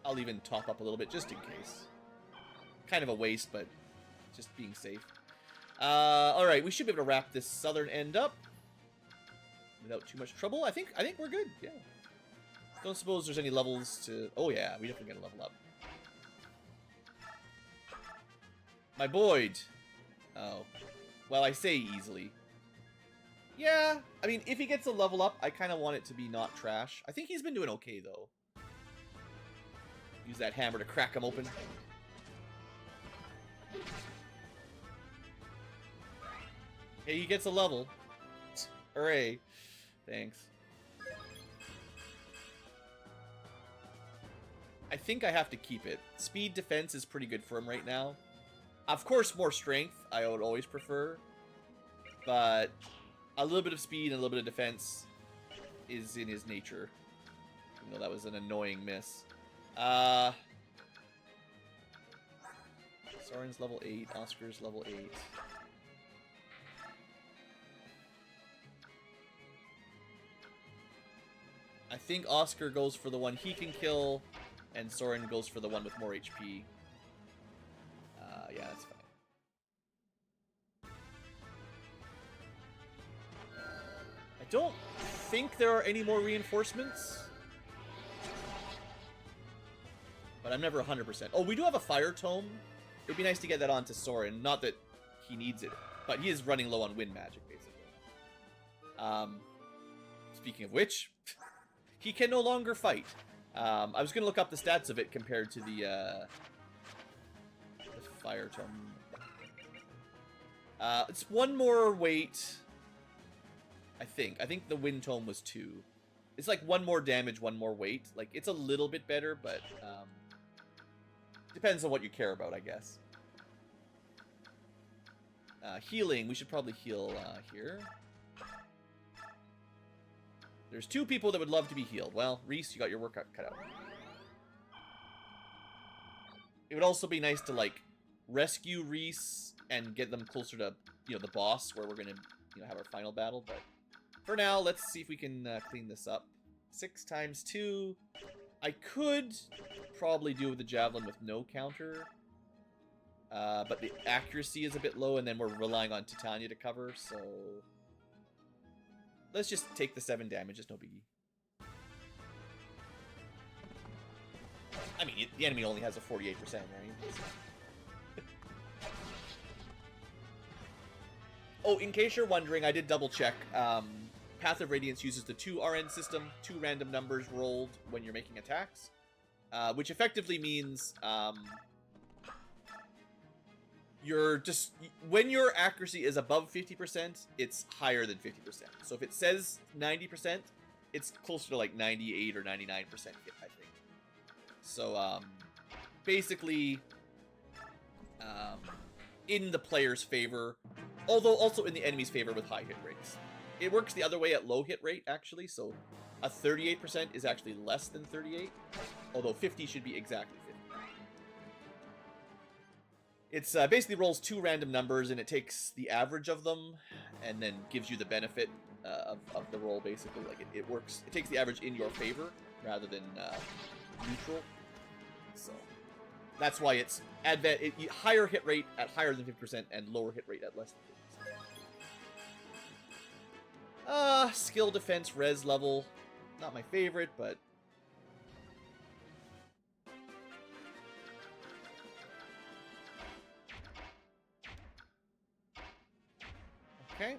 I'll even top up a little bit, just in case. Kind of a waste, but just being safe. Alright, we should be able to wrap this southern end up without too much trouble. I think we're good, yeah. Don't suppose there's any levels to... Oh yeah, we definitely gotta level up. My Boyd. Oh. Well, I say easily. Yeah, I mean, if he gets a level up, I kind of want it to be not trash. I think he's been doing okay, though. Use that hammer to crack him open. Hey, he gets a level. Hooray. Thanks. I think I have to keep it. Speed defense is pretty good for him right now. Of course, more strength, I would always prefer. But a little bit of speed and a little bit of defense is in his nature. Even though that was an annoying miss. Soren's level 8, Oscar's level 8. I think Oscar goes for the one he can kill, and Soren goes for the one with more HP. Yeah, that's fine. I don't think there are any more reinforcements. But I'm never 100%. Oh, we do have a Fire Tome. It would be nice to get that onto Soren. Not that he needs it, but he is running low on wind magic, basically. Speaking of which, he can no longer fight. I was going to look up the stats of it compared to the Fire Tome. It's 1 more weight, I think. I think the Wind Tome was 2. It's like 1 more damage, 1 more weight. Like, it's a little bit better, but depends on what you care about, I guess. Healing, we should probably heal here. There's 2 people that would love to be healed. Well, Reese, you got your work cut out. It would also be nice to, like, rescue Reese and get them closer to, you know, the boss where we're gonna, you know, have our final battle. But for now, let's see if we can clean this up. 6 times 2. I could probably do with the javelin with no counter. But the accuracy is a bit low, and then we're relying on Titania to cover, so... Let's just take the 7 damage, it's no biggie. I mean, the enemy only has a 48%, right? Oh, in case you're wondering, I did double check. Path of Radiance uses the 2 RN system, 2 random numbers rolled when you're making attacks, which effectively means when your accuracy is above 50%, it's higher than 50%. So if it says 90%, it's closer to like 98 or 99% hit, I think. So basically, in the player's favor, although also in the enemy's favor with high hit rates. It works the other way at low hit rate, actually, so a 38% is actually less than 38, although 50 should be exactly 50. It's basically rolls 2 random numbers, and it takes the average of them, and then gives you the benefit of the roll, basically. Like, it works, it takes the average in your favor, rather than neutral, so that's why it's higher hit rate at higher than 50% and lower hit rate at less than 50%. Skill defense res level. Not my favorite, but... Okay.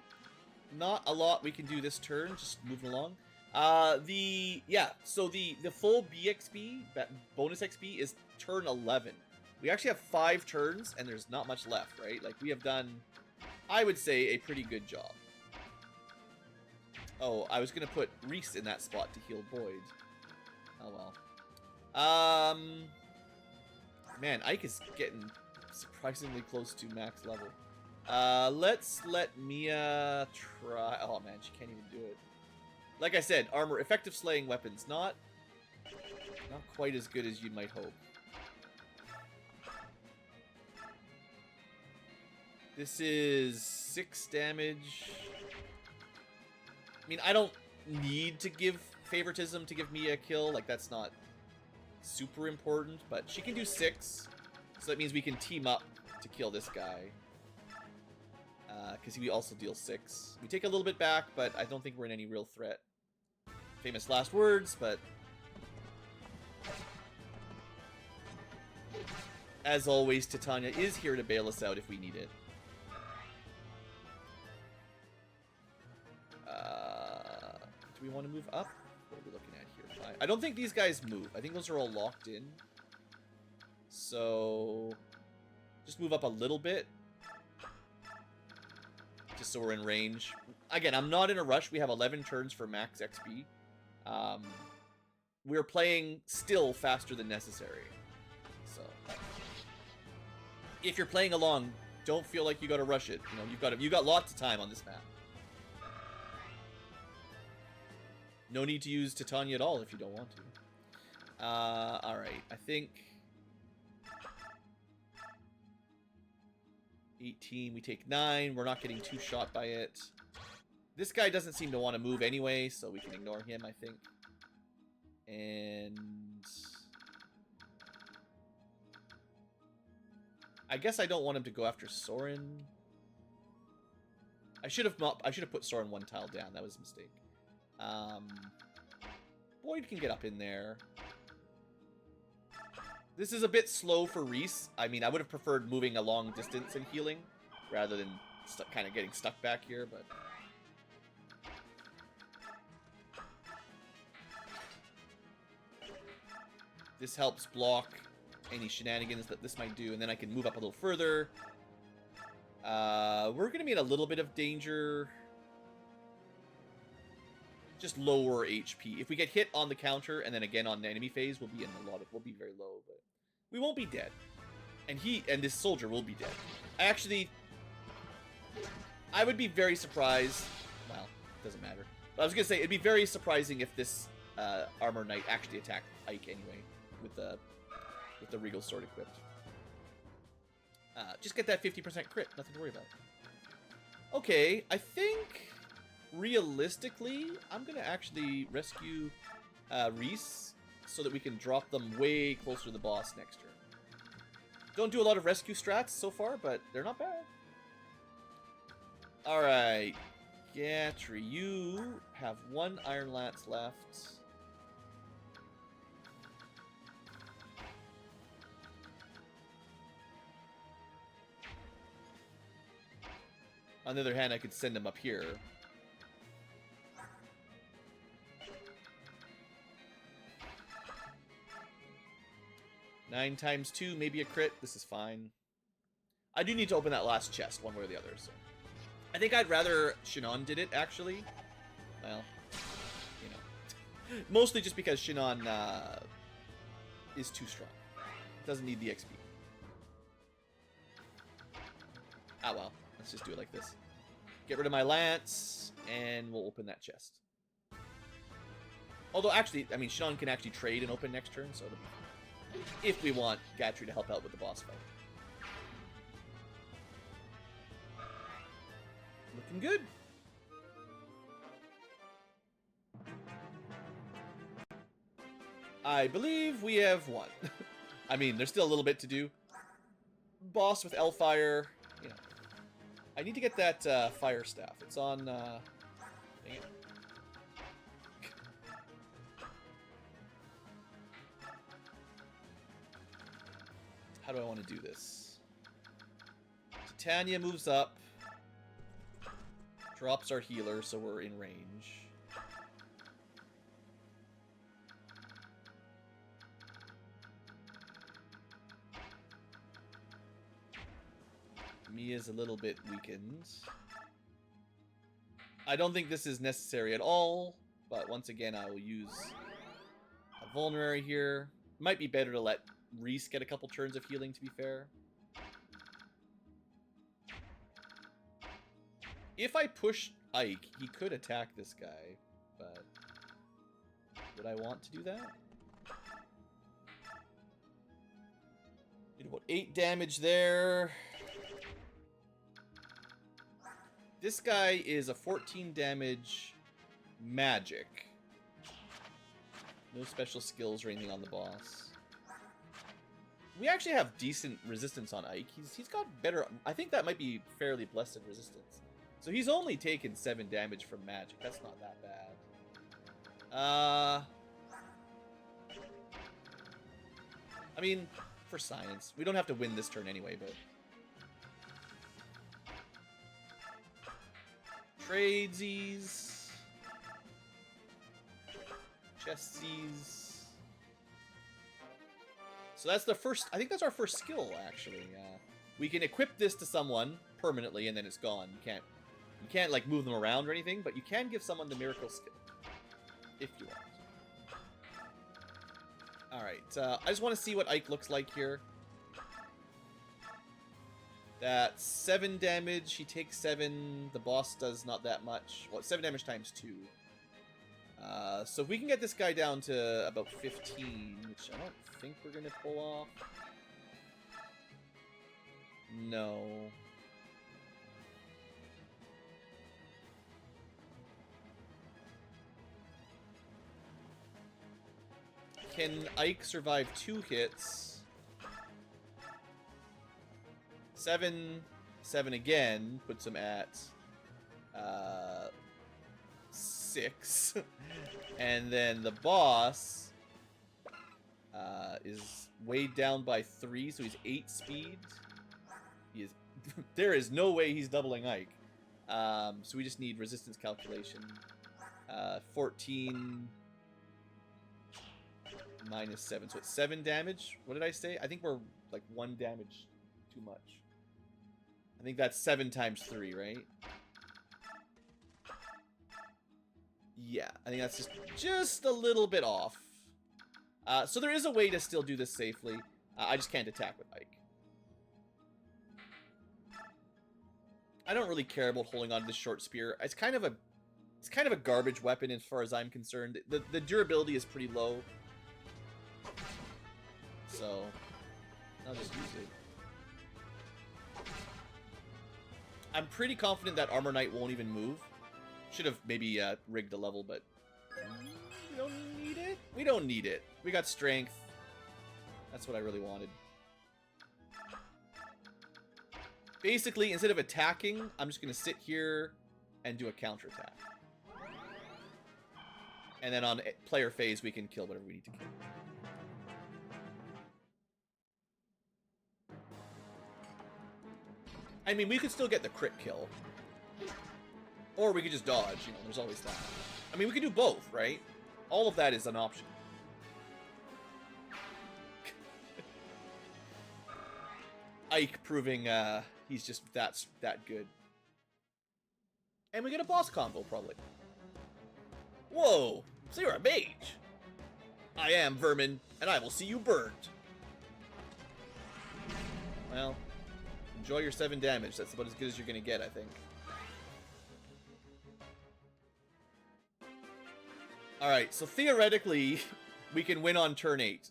Not a lot we can do this turn, just moving along. So the full BXP, that bonus XP, is turn 11. We actually have 5 turns, and there's not much left, right? Like, we have done, I would say, a pretty good job. Oh, I was gonna put Reese in that spot to heal Boyd. Oh well. Man, Ike is getting surprisingly close to max level. Let's let Mia try. Oh man, she can't even do it. Like I said, armor, effective slaying weapons, not quite as good as you might hope. This is 6 damage. I mean, I don't need to give favoritism to give Mia a kill. Like, that's not super important, but she can do 6. So that means we can team up to kill this guy. Because we also deal 6. We take a little bit back, but I don't think we're in any real threat. Famous last words, but... as always, Titania is here to bail us out if we need it. Do we want to move up? What are we looking at here? 5. I don't think these guys move. I think those are all locked in. So... just move up a little bit. Just so we're in range. Again, I'm not in a rush. We have 11 turns for max XP. We're playing still faster than necessary. So... if you're playing along, don't feel like you gotta rush it. You know, you've got lots of time on this map. No need to use Titania at all if you don't want to. Alright, I think... 18, we take 9. We're not getting too shot by it. This guy doesn't seem to want to move anyway, so we can ignore him, I think. And... I guess I don't want him to go after Soren. I should have put Soren 1 tile down. That was a mistake. Boyd can get up in there. This is a bit slow for Reese. I mean, I would have preferred moving a long distance and healing rather than kind of getting stuck back here, but... this helps block any shenanigans that this might do, and then I can move up a little further. We're going to be in a little bit of danger. Just lower HP. If we get hit on the counter and then again on the enemy phase, we'll be very low, but we won't be dead. And this soldier will be dead. I would be very surprised. Well, it doesn't matter. But I was gonna say it'd be very surprising if this armor knight actually attacked Ike anyway with the regal sword equipped. Just get that 50% crit. Nothing to worry about. Okay, I think realistically, I'm gonna actually rescue Reese so that we can drop them way closer to the boss next turn. Don't do a lot of rescue strats so far, but they're not bad. Alright. Gatry, you have 1 Iron Lance left. On the other hand, I could send him up here. Nine times 2, maybe a crit. This is fine. I do need to open that last chest, one way or the other. So I think I'd rather Shinon did it, actually. Well, you know. Mostly just because Shinon is too strong. Doesn't need the XP. Ah, well. Let's just do it like this. Get rid of my lance, and we'll open that chest. Although, actually, I mean, Shinon can actually trade and open next turn, so it'll be fine. If we want Gatry to help out with the boss fight. Looking good. I believe we have won. I mean, there's still a little bit to do. Boss with Elfire, you know. I need to get that fire staff. It's on, dang it. How do I want to do this? Titania moves up. Drops our healer, so we're in range. Mia's a little bit weakened. I don't think this is necessary at all, but once again, I will use a vulnerary here. Might be better to let Reese get a couple turns of healing, to be fair. If I push Ike, he could attack this guy, but would I want to do that? Did about 8 damage there. This guy is a 14 damage magic. No special skills or anything on the boss. We actually have decent resistance on Ike. He's got better... I think that might be fairly blessed resistance. So he's only taken 7 damage from magic. That's not that bad. I mean, for science. We don't have to win this turn anyway, but... Tradesies. Chesties. So that's the first... I think that's our first skill, actually. We can equip this to someone permanently, and then it's gone. You can't like, move them around or anything, but you can give someone the miracle skill. If you want. Alright, I just want to see what Ike looks like here. That's 7 damage. He takes 7. The boss does not that much. Well, 7 damage times 2. So if we can get this guy down to about 15, which I don't think we're going to pull off. No. Can Ike survive 2 hits? 7 again puts him at 6. And then the boss is weighed down by 3, so he's 8 speed. He is there is no way he's doubling Ike. So we just need resistance calculation. 14 minus 7, so it's 7 damage. What did I say? I think we're like 1 damage too much. I think that's 7 times 3, right? Yeah, I think that's just a little bit off. So there is a way to still do this safely. I just can't attack with Ike. I don't really care about holding on to this short spear. It's kind of a garbage weapon as far as I'm concerned. The durability is pretty low. So I'll just use it. I'm pretty confident that Armor Knight won't even move. Should have maybe rigged the level, but we don't need it. We don't need it. We got strength. That's what I really wanted. Basically, instead of attacking, I'm just going to sit here and do a counterattack. And then on player phase, we can kill whatever we need to kill. I mean, we could still get the crit kill. Or we could just dodge, you know, there's always that. I mean, we could do both, right? All of that is an option. Ike proving he's just that good. And we get a boss combo, probably. Whoa, so you're a mage. I am vermin, and I will see you burned. Well, enjoy your 7 damage. That's about as good as you're gonna get, I think. Alright, so theoretically, we can win on turn 8.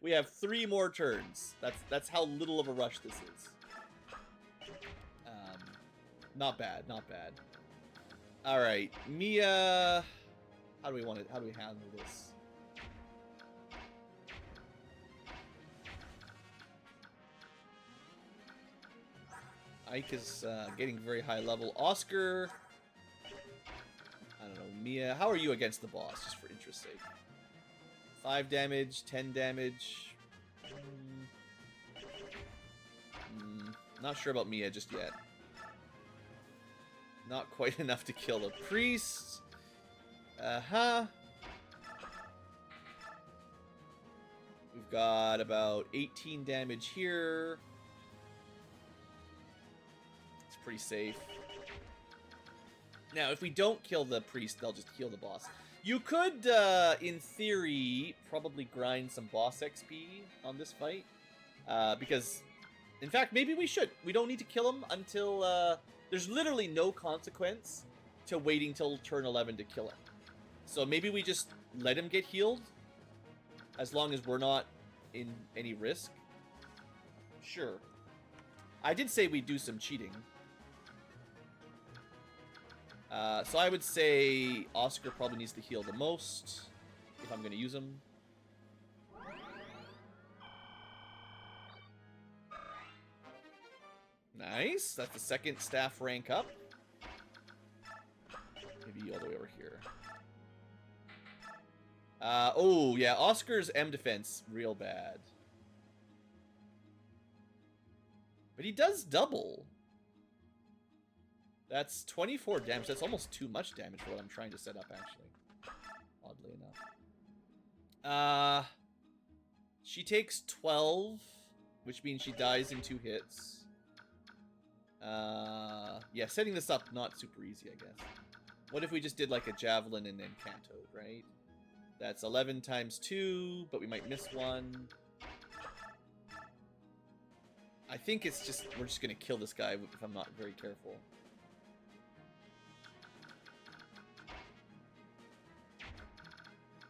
We have 3 more turns. That's how little of a rush this is. Not bad, not bad. Alright, Mia... How do we handle this? Ike is getting very high level. Oscar... I don't know, Mia, how are you against the boss, just for interest's sake? 5 damage, 10 damage. Not sure about Mia just yet. Not quite enough to kill the priest. We've got about 18 damage here. It's pretty safe. Now, if we don't kill the priest, they'll just heal the boss. You could, in theory, probably grind some boss XP on this fight. Because, in fact, maybe we should. We don't need to kill him until, there's literally no consequence to waiting till turn 11 to kill him. So maybe we just let him get healed, as long as we're not in any risk. Sure. I did say we'd do some cheating. So I would say Oscar probably needs to heal the most, if I'm going to use him. Nice, that's the 2nd staff rank up. Maybe all the way over here. Oh, yeah, Oscar's M defense, real bad. But he does double. That's 24 damage. That's almost too much damage for what I'm trying to set up, actually. Oddly enough. She takes 12, which means she dies in 2 hits. Yeah, setting this up, not super easy, I guess. What if we just did like a javelin and then canto, right? That's 11 times 2, but we might miss 1. I think it's just, we're just gonna kill this guy if I'm not very careful.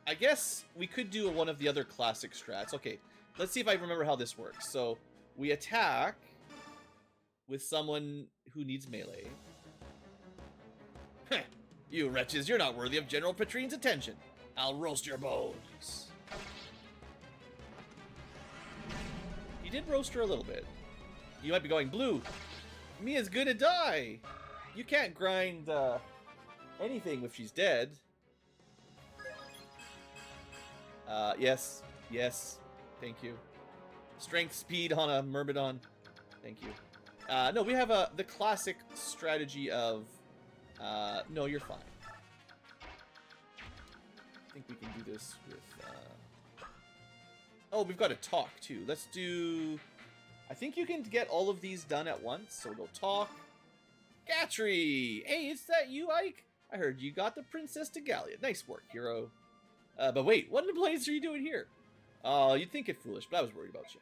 I guess we could do one of the other classic strats. Okay, let's see if I remember how this works. So, we attack with someone who needs melee. Heh, you wretches, you're not worthy of General Petrine's attention. I'll roast your bones. He did roast her a little bit. You might be going, Blue, Mia's gonna die. You can't grind anything if she's dead. Yes, yes, thank you. Strength, speed on a Myrmidon, thank you. No, we have the classic strategy of, no, you're fine. I think we can do this with, oh, we've got to talk, too. Let's do, I think you can get all of these done at once, so we'll talk. Gatry! Hey, is that you, Ike? I heard you got the Princess to Gallia. Nice work, hero. But wait, what in the blazes are you doing here? Oh, you'd think it foolish, but I was worried about you.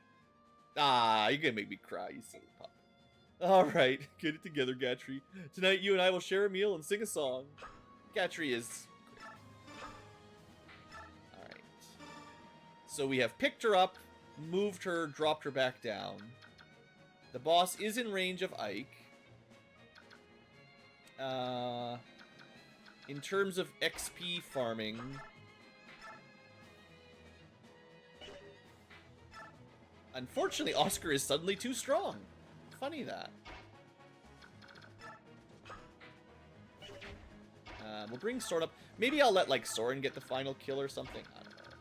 Ah, you're gonna make me cry, you silly pup. Alright, get it together, Gatry. Tonight you and I will share a meal and sing a song. Gatry is great. Alright. So we have picked her up, moved her, dropped her back down. The boss is in range of Ike. In terms of XP farming... Unfortunately, Oscar is suddenly too strong. Funny that. We'll bring Soren up. Maybe I'll let, like, Soren get the final kill or something. I don't know.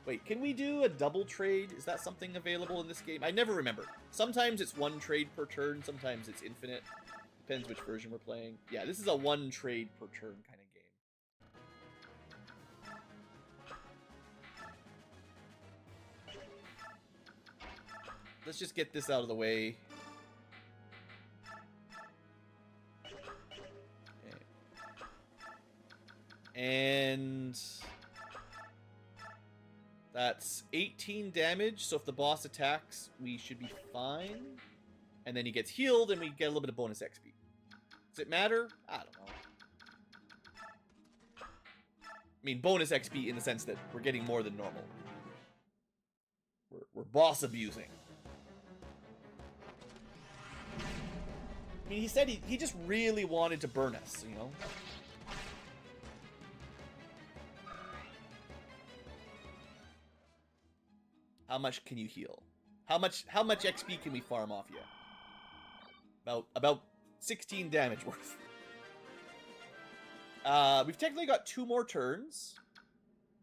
Wait, can we do a double trade? Is that something available in this game? I never remember. Sometimes it's 1 trade per turn. Sometimes it's infinite. Depends which version we're playing. Yeah, this is a one trade per turn kind of game. Let's just get this out of the way. Okay. And that's 18 damage, so if the boss attacks, we should be fine. And then he gets healed, and we get a little bit of bonus XP. Does it matter? I don't know. I mean, bonus XP in the sense that we're getting more than normal. We're boss abusing. I mean, he said he just really wanted to burn us, you know? How much can you heal? How much XP can we farm off you? About 16 damage worth. We've technically got 2 more turns.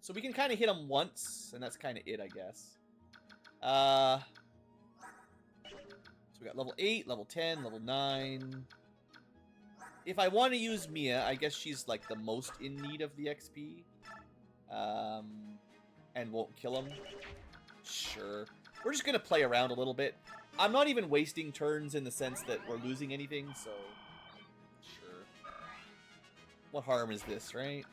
So we can kind of hit him once, and that's kind of it, I guess. So we got level 8, level 10, level 9. If I want to use Mia, I guess she's like the most in need of the XP. And won't kill him. Sure. We're just going to play around a little bit. I'm not even wasting turns in the sense that we're losing anything, so... Sure. What harm is this, right?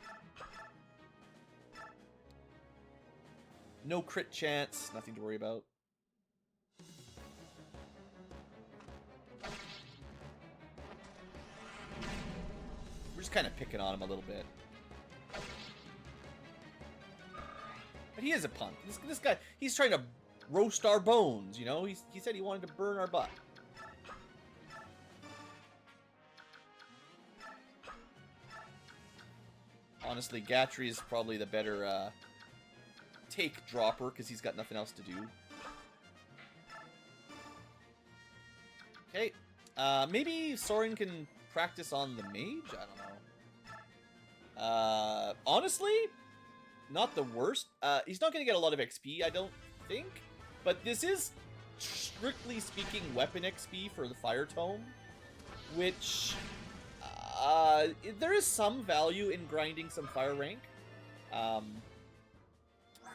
No crit chance. Nothing to worry about. We're just kind of picking on him a little bit. But he is a punk. This guy, he's trying to roast our bones, you know? He said he wanted to burn our butt. Honestly, Gatry is probably the better take dropper because he's got nothing else to do. Okay. Maybe Soren can practice on the mage? I don't know. Honestly, not the worst. He's not going to get a lot of XP, I don't think. But this is, strictly speaking, weapon XP for the Fire Tome. Which, there is some value in grinding some fire rank.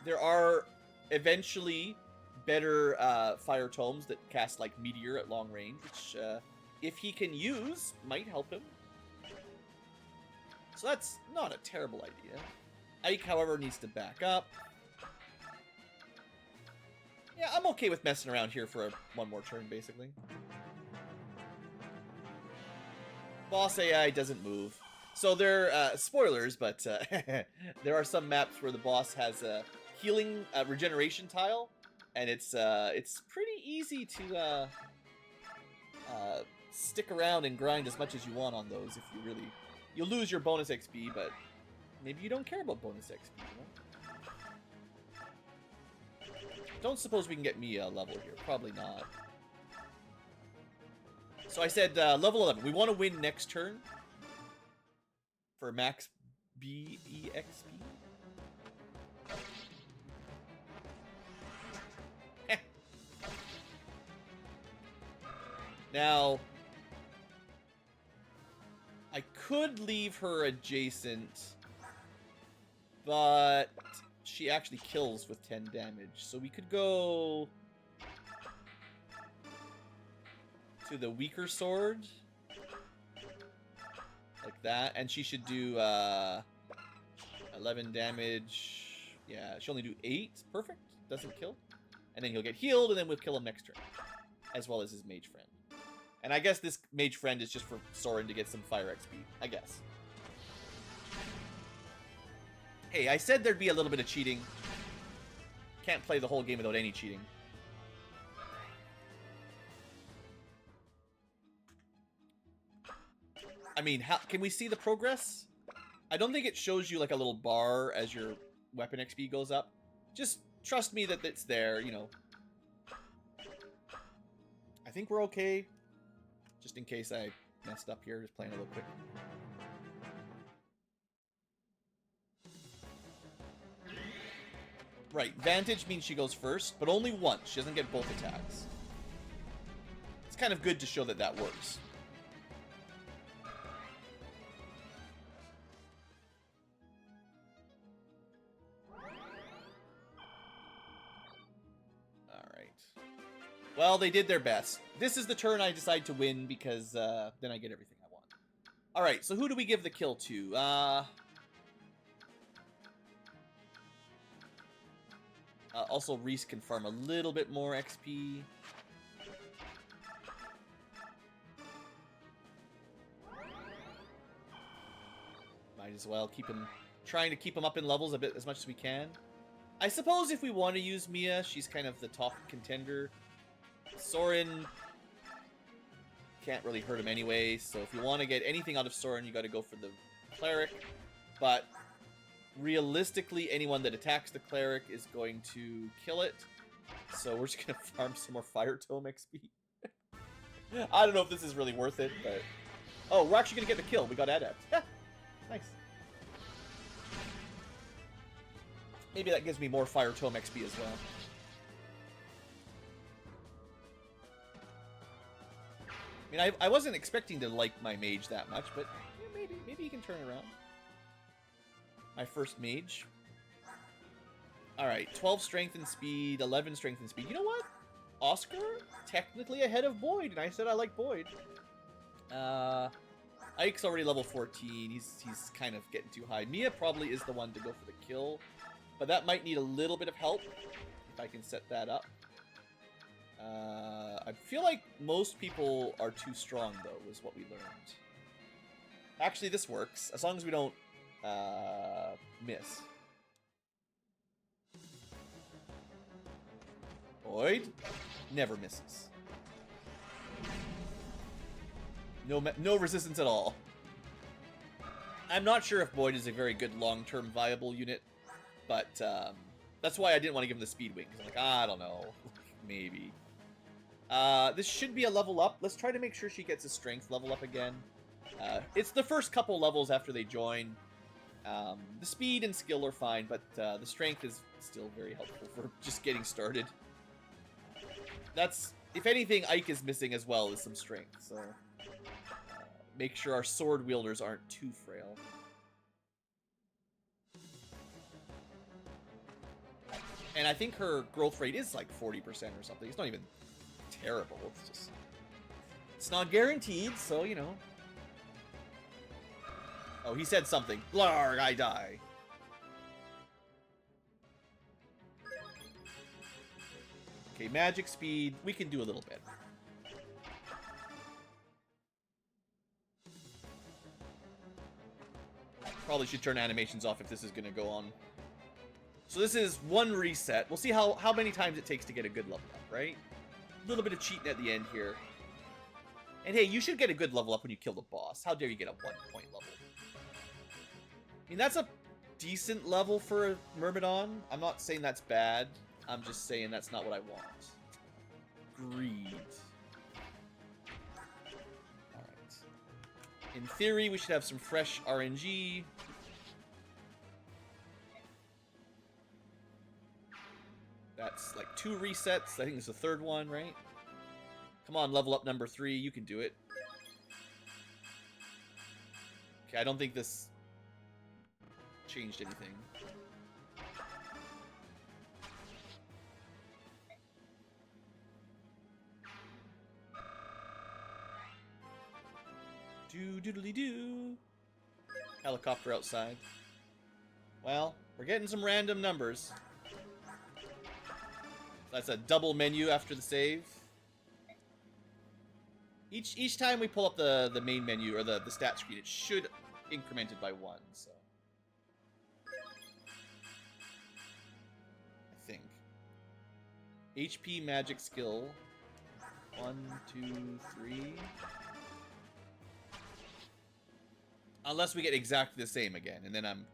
There are eventually better Fire Tomes that cast like Meteor at long range, which, if he can use, might help him. So that's not a terrible idea. Ike, however, needs to back up. Yeah, I'm okay with messing around here for one more turn, basically. Boss AI doesn't move. So there, spoilers, but there are some maps where the boss has a healing regeneration tile, and it's pretty easy to stick around and grind as much as you want on those if you really... You'll lose your bonus XP, but maybe you don't care about bonus XP, you know? Don't suppose we can get Mia a level here. Probably not. So I said level 11. We want to win next turn for max BEXP. Now, I could leave her adjacent, but she actually kills with 10 damage. So we could go to the weaker sword. Like that. And she should do 11 damage. Yeah, she'll only do 8. Perfect. Doesn't kill. And then he'll get healed, and then we'll kill him next turn. As well as his mage friend. And I guess this mage friend is just for Soren to get some fire XP. I guess. Hey, I said there'd be a little bit of cheating. Can't play the whole game without any cheating. I mean, how can we see the progress? I don't think it shows you like a little bar as your weapon XP goes up. Just trust me that it's there, you know. I think we're okay. Just in case I messed up here, just playing a little quick. Right, Vantage means she goes first, but only once. She doesn't get both attacks. It's kind of good to show that that works. Well, they did their best. This is the turn I decide to win because then I get everything I want. All right, so who do we give the kill to? Also, Reese can farm a little bit more XP. Might as well keep him, trying to keep him up in levels a bit as much as we can. I suppose if we want to use Mia, she's kind of the top contender. Soren can't really hurt him anyway, so if you want to get anything out of Soren, you got to go for the cleric. But realistically, anyone that attacks the cleric is going to kill it. So we're just going to farm some more Fire Tome XP. I don't know if this is really worth it, but... Oh, we're actually going to get the kill. We got Adept. Yeah, nice. Maybe that gives me more Fire Tome XP as well. I mean, I wasn't expecting to like my mage that much, but yeah, maybe he can turn around. My first mage. Alright, 12 strength and speed, 11 strength and speed. You know what? Oscar, technically ahead of Boyd, and I said I like Boyd. Ike's already level 14. He's kind of getting too high. Mia probably is the one to go for the kill, but that might need a little bit of help if I can set that up. I feel like most people are too strong, though, is what we learned. Actually, this works, as long as we don't miss. Boyd never misses. No resistance at all. I'm not sure if Boyd is a very good long-term viable unit, but that's why I didn't want to give him the speed wing, because I'm like, I don't know, maybe. This should be a level up. Let's try to make sure she gets a strength level up again. It's the first couple levels after they join. The speed and skill are fine, but the strength is still very helpful for just getting started. That's, if anything, Ike is missing as well as some strength, so make sure our sword wielders aren't too frail. And I think her growth rate is like 40% or something. It's not even terrible. It's just, it's not guaranteed, so you know. Oh, he said something. Blarg, I die. Okay, magic speed. We can do a little bit. Probably should turn animations off if this is going to go on. So this is one reset. We'll see how many times it takes to get a good level up, right? A little bit of cheating at the end here. And hey, you should get a good level up when you kill the boss. How dare you get a 1-point level? I mean, that's a decent level for a Myrmidon. I'm not saying that's bad. I'm just saying that's not what I want. Greed. Alright. In theory, we should have some fresh RNG. That's like 2 resets. I think it's the third one, right? Come on, level up number 3. You can do it. Okay, I don't think this changed anything. Doodly-doo. Helicopter outside. Well, we're getting some random numbers. That's a double menu after the save. Each time we pull up the main menu, or the stat screen, it should increment it by 1, so. I think. HP magic skill. 1, 2, 3. Unless we get exactly the same again, and then I'm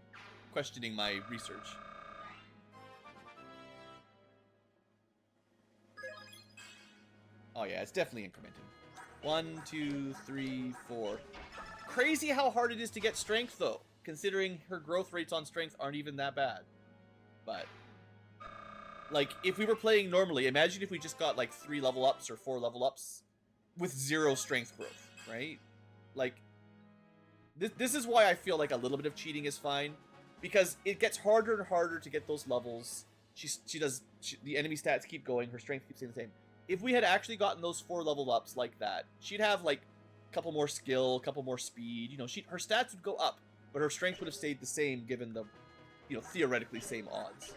questioning my research. Oh yeah, it's definitely incrementing. 1, 2, 3, 4. Crazy how hard it is to get strength, though, considering her growth rates on strength aren't even that bad. But, like, if we were playing normally, imagine if we just got, like, 3 level ups or 4 level ups with 0 strength growth, right? Like, this is why I feel like a little bit of cheating is fine, because it gets harder and harder to get those levels. The enemy stats keep going, her strength keeps staying the same. if we had actually gotten those 4 level ups like that, she'd have like a couple more skill, a couple more speed. You know, her stats would go up, but her strength would have stayed the same given the, you know, theoretically same odds.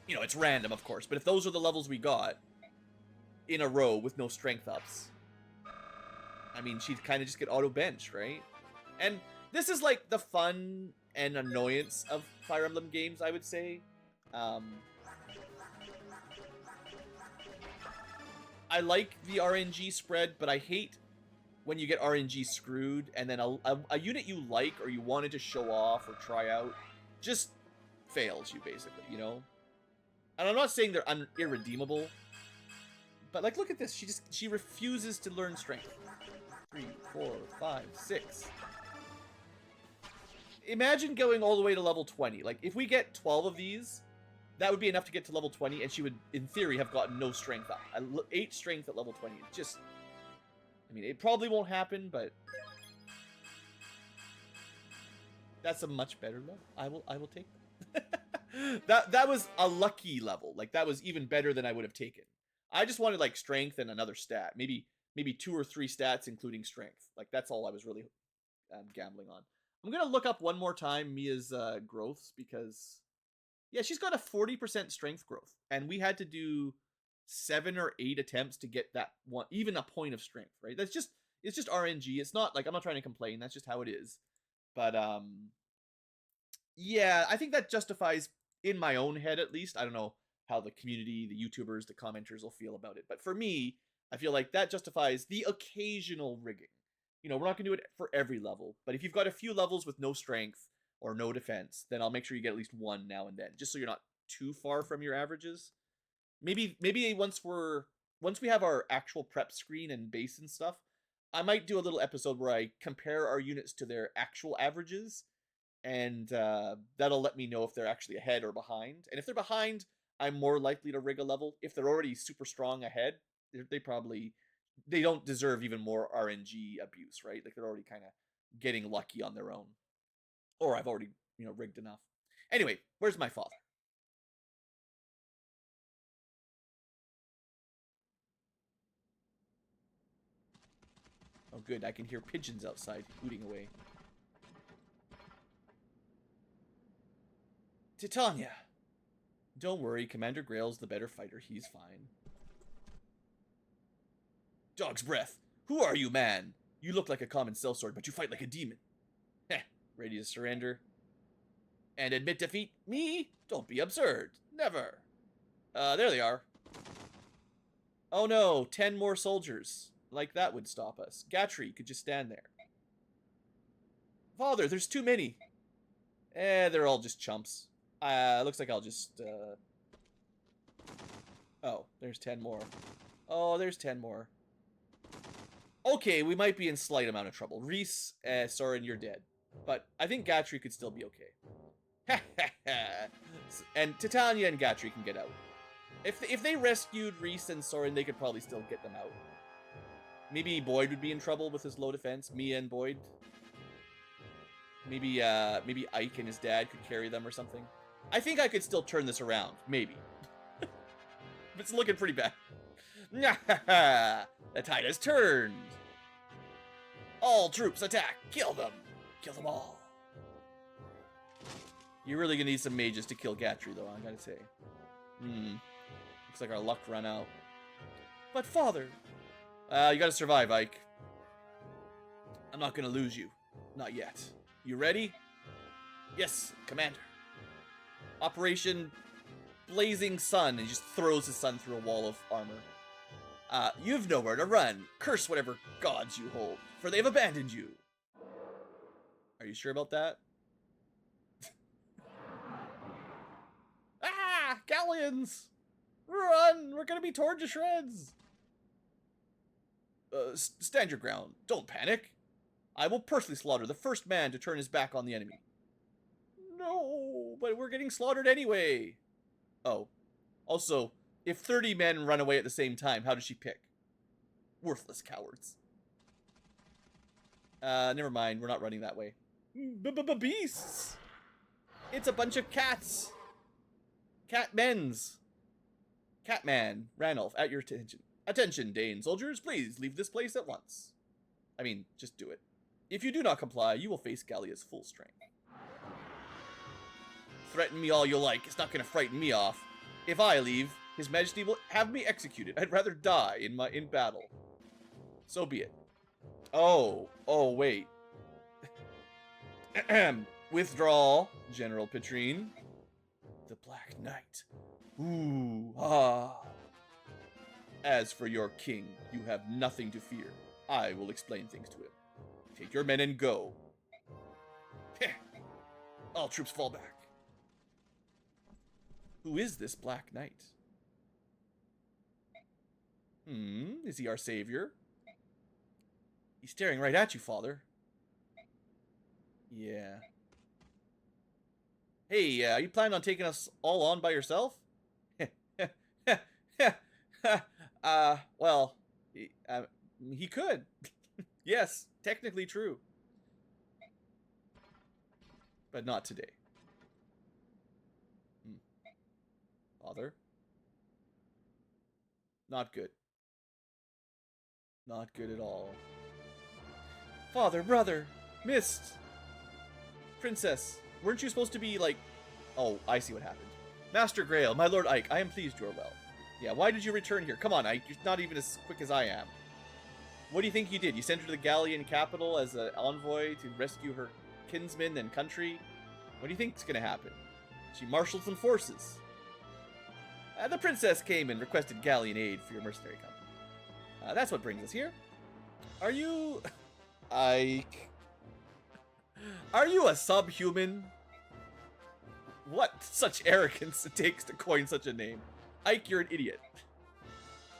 You know, it's random, of course, but if those are the levels we got in a row with no strength ups, I mean, she'd kind of just get auto-benched, right? And this is like the fun and annoyance of Fire Emblem games, I would say. I like the RNG spread, but I hate when you get RNG screwed and then a unit you like or you wanted to show off or try out just fails you, basically, you know? And I'm not saying they're irredeemable, but like, look at this. She refuses to learn strength. 3, 4, 5, 6. Imagine going all the way to level 20. Like, if we get 12 of these, that would be enough to get to level 20, and she would, in theory, have gotten no strength up. 8 strength at level 20. It just... I mean, it probably won't happen, but... That's a much better level. I will take that. That was a lucky level. Like, that was even better than I would have taken. I just wanted, like, strength and another stat. Maybe 2 or 3 stats, including strength. Like, that's all I was really gambling on. I'm going to look up one more time Mia's growths, because... Yeah, she's got a 40% strength growth. And we had to do 7 or 8 attempts to get that one, even a point of strength, right? It's just RNG. It's not, like, I'm not trying to complain. That's just how it is. But, yeah, I think that justifies, in my own head at least, I don't know how the community, the YouTubers, the commenters will feel about it. But for me, I feel like that justifies the occasional rigging. You know, we're not going to do it for every level. But if you've got a few levels with no strength or no defense, then I'll make sure you get at least 1 now and then, just so you're not too far from your averages. Maybe once we have our actual prep screen and base and stuff, I might do a little episode where I compare our units to their actual averages, and that'll let me know if they're actually ahead or behind. And if they're behind, I'm more likely to rig a level. If they're already super strong ahead, they don't deserve even more RNG abuse, right? Like, they're already kind of getting lucky on their own. Or I've already, you know, rigged enough. Anyway, where's my father? Oh, good. I can hear pigeons outside hooting away. Titania! Don't worry, Commander Grail's the better fighter. He's fine. Dog's breath! Who are you, man? You look like a common sellsword, but you fight like a demon. Heh, ready to surrender? And admit defeat? Me? Don't be absurd. Never. There they are. Oh no, 10 more soldiers. Like that would stop us. Gatry could just stand there. Father, there's too many. They're all just chumps. Looks like I'll just, Oh, there's 10 more. Oh, there's 10 more. Okay, we might be in slight amount of trouble. Reese, Soren, you're dead. But I think Gatry could still be okay. And Titania and Gatry can get out. If they rescued Reese and Soren, they could probably still get them out. Maybe Boyd would be in trouble with his low defense. Mia and Boyd. Maybe Ike and his dad could carry them or something. I think I could still turn this around. Maybe. It's looking pretty bad. The tide has turned. All troops attack. Kill them. Kill them all. You're really gonna need some mages to kill Gatry, though, I gotta say. Looks like our luck ran out. But father... you gotta survive, Ike. I'm not gonna lose you. Not yet. You ready? Yes, Commander. Operation Blazing Sun, and he just throws his son through a wall of armor. You've nowhere to run. Curse whatever gods you hold, for they've abandoned you. Are you sure about that? Ah! Galleons! Run! We're gonna be torn to shreds! Stand your ground. Don't panic. I will personally slaughter the first man to turn his back on the enemy. No, but we're getting slaughtered anyway. Oh. Also, if 30 men run away at the same time, how does she pick? Worthless cowards. Never mind. We're not running that way. Beasts! It's a bunch of cats. Cat men's. Catman, Ranulph, at your attention. Attention, Dane soldiers, please leave this place at once. I mean, just do it. If you do not comply, you will face Gallia's full strength. Threaten me all you like, it's not going to frighten me off. If I leave, His Majesty will have me executed. I'd rather die in battle. So be it. Oh, wait. Withdrawal, General Petrine. The Black Knight. Ooh, ah. As for your king, you have nothing to fear. I will explain things to him. Take your men and go. Heh. All troops fall back. Who is this Black Knight? Is he our savior? He's staring right at you, Father. Yeah. Hey, are you planning on taking us all on by yourself? Well, he could. Yes, technically true. But not today. Father? Not good. Not good at all. Father, brother, missed. Princess, weren't you supposed to be like... Oh, I see what happened. Master Grail, my Lord Ike, I am pleased you are well. Yeah, why did you return here? Come on, Ike, you're not even as quick as I am. What do you think you did? You sent her to the Gallian capital as an envoy to rescue her kinsmen and country? What do you think's gonna happen? She marshaled some forces. The princess came and requested Gallian aid for your mercenary company. That's what brings us here. Are you... Ike... Are you a subhuman? What such arrogance it takes to coin such a name. Ike, you're an idiot.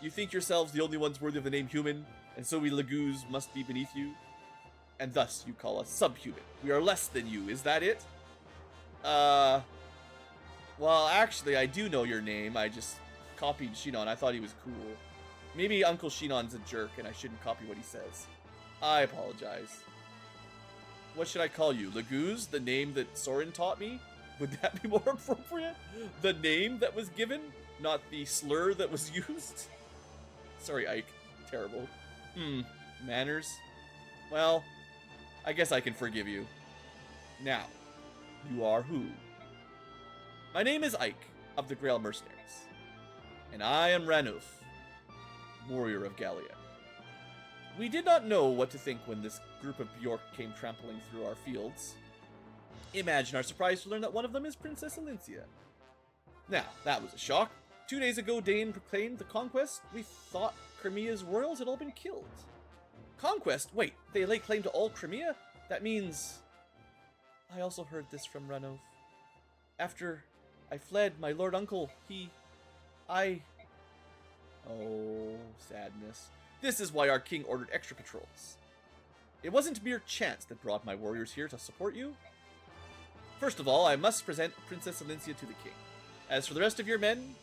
You think yourselves the only ones worthy of the name human, and so we Lagoos must be beneath you? And thus you call us subhuman. We are less than you, is that it? Well, actually, I do know your name. I just copied Shinon. I thought he was cool. Maybe Uncle Shinon's a jerk, and I shouldn't copy what he says. I apologize. What should I call you? Lagoos? The name that Soren taught me? Would that be more appropriate? The name that was given? Not the slur that was used? Sorry, Ike. Terrible. Manners? Well, I guess I can forgive you. Now, you are who? My name is Ike, of the Grail Mercenaries. And I am Ranulph, warrior of Gallia. We did not know what to think when this group of Bjork came trampling through our fields. Imagine our surprise to learn that one of them is Princess Alincia. Now, that was a shock. 2 days ago, Dane proclaimed the conquest. We thought Crimea's royals had all been killed. Conquest? Wait, they lay claim to all Crimea? That means... I also heard this from Ranulph. After I fled, my lord uncle, Oh, sadness. This is why our king ordered extra patrols. It wasn't mere chance that brought my warriors here to support you. First of all, I must present Princess Alincia to the king. As for the rest of your men,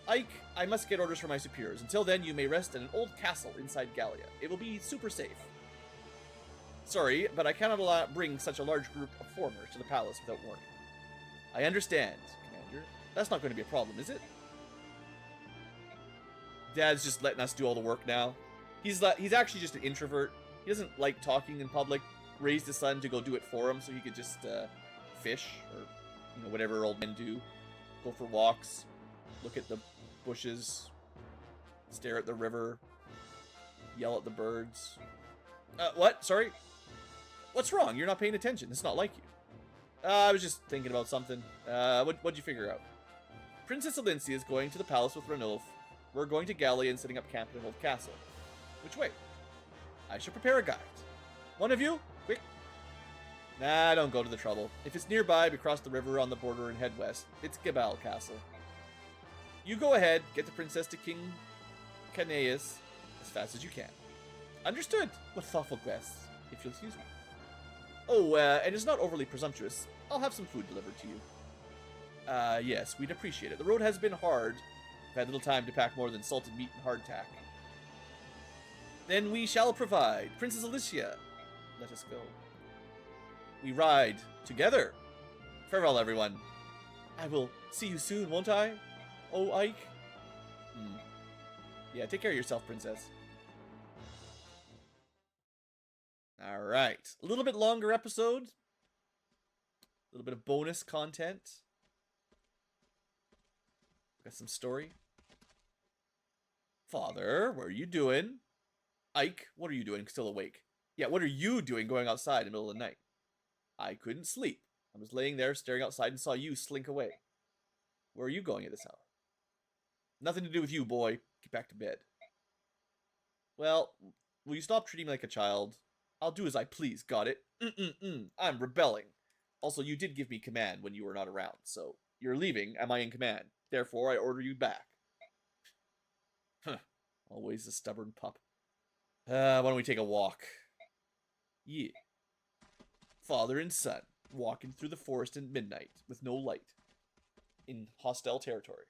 Ike, I must get orders from my superiors. Until then, you may rest in an old castle inside Gallia. It will be super safe. Sorry, but I cannot bring such a large group of foreigners to the palace without warning. I understand, Commander. That's not going to be a problem, is it? Dad's just letting us do all the work now. He's actually just an introvert. He doesn't like talking in public. Raised his son to go do it for him so he could just fish or whatever old men do. Go for walks, look at the bushes, stare at the river, yell at the birds. What? Sorry? What's wrong? You're not paying attention. It's not like you. I was just thinking about something. What'd you figure out? Princess Alincia is going to the palace with Ranulph. We're going to Gallia and setting up camp in an old castle. Which way? I should prepare a guide. One of you? Quick. Nah, don't go to the trouble. If it's nearby, we cross the river on the border and head west. It's Gabal Castle. You go ahead, get the princess to King Caneus as fast as you can. Understood. With thoughtful guests, if you'll excuse me. Oh, and it's not overly presumptuous. I'll have some food delivered to you. Yes, we'd appreciate it. The road has been hard. I've had little time to pack more than salted meat and hardtack. Then we shall provide. Princess Alicia, let us go. We ride together. Farewell, everyone. I will see you soon, won't I? Oh, Ike. Hmm. Yeah, take care of yourself, princess. Alright. A little bit longer episode. A little bit of bonus content. Got some story. Father, what are you doing? Ike, what are you doing? Still awake. Yeah, what are you doing going outside in the middle of the night? I couldn't sleep. I was laying there staring outside and saw you slink away. Where are you going at this hour? Nothing to do with you, boy. Get back to bed. Well, will you stop treating me like a child? I'll do as I please, got it? I'm rebelling. Also, you did give me command when you were not around, so you're leaving, am I in command? Therefore, I order you back. Huh. Always a stubborn pup. Why don't we take a walk? Yeah. Father and son, walking through the forest at midnight, with no light. In hostile territory.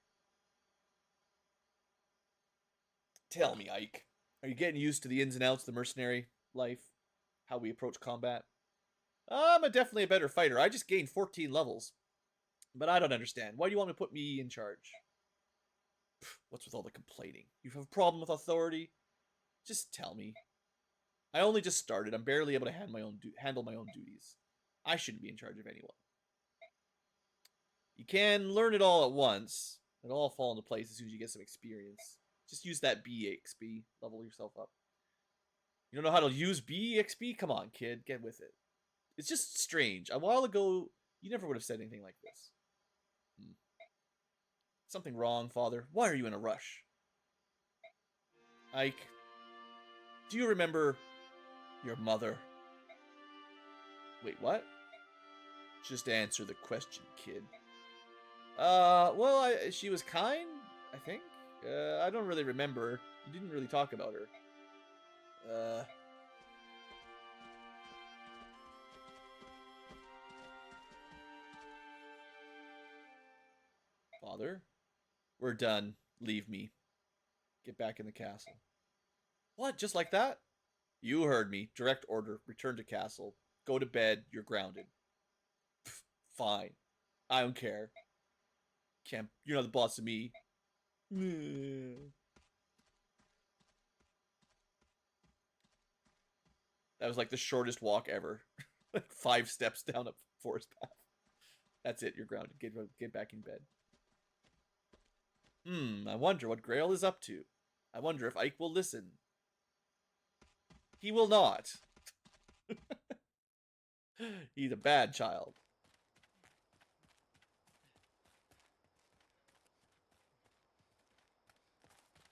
Tell me, Ike, are you getting used to the ins and outs of the mercenary life? How we approach combat? I'm definitely a better fighter. I just gained 14 levels. But I don't understand. Why do you want to put me in charge? What's with all the complaining? You have a problem with authority? Just tell me. I only just started. I'm barely able to handle my own duties. I shouldn't be in charge of anyone. You can learn it all at once. It'll all fall into place as soon as you get some experience. Just use that BXP. Level yourself up. You don't know how to use BXP? Come on, kid. Get with it. It's just strange. A while ago, you never would have said anything like this. Something wrong, Father? Why are you in a rush? Ike, do you remember your mother? Wait, what? Just answer the question, kid. Well, she was kind, I think. I don't really remember. You didn't really talk about her. Father? We're done. Leave me. Get back in the castle. What? Just like that? You heard me. Direct order. Return to castle. Go to bed. You're grounded. Pff, fine. I don't care. You're not the boss of me. That was like the shortest walk ever. Like 5 steps down a forest path. That's it. You're grounded. Get back in bed. I wonder what Grail is up to. I wonder if Ike will listen. He will not. He's a bad child.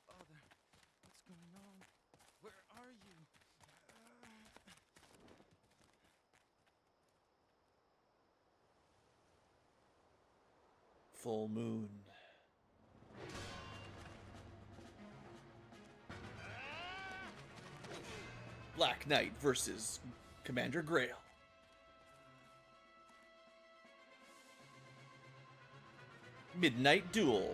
Father, what's going on? Where are you? Full moon. Black Knight versus Commander Grail. Midnight Duel.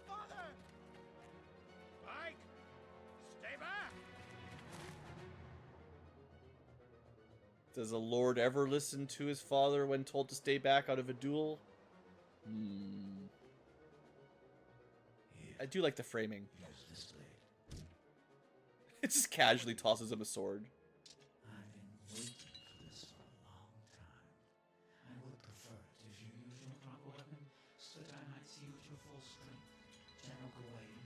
Father! Ike! Stay back! Does a lord ever listen to his father when told to stay back out of a duel? I do like the framing. It just casually tosses him a sword. I've been waiting for this for a long time. I would prefer it if you use your proper weapon so that I might see you at your full strength. General Gawain,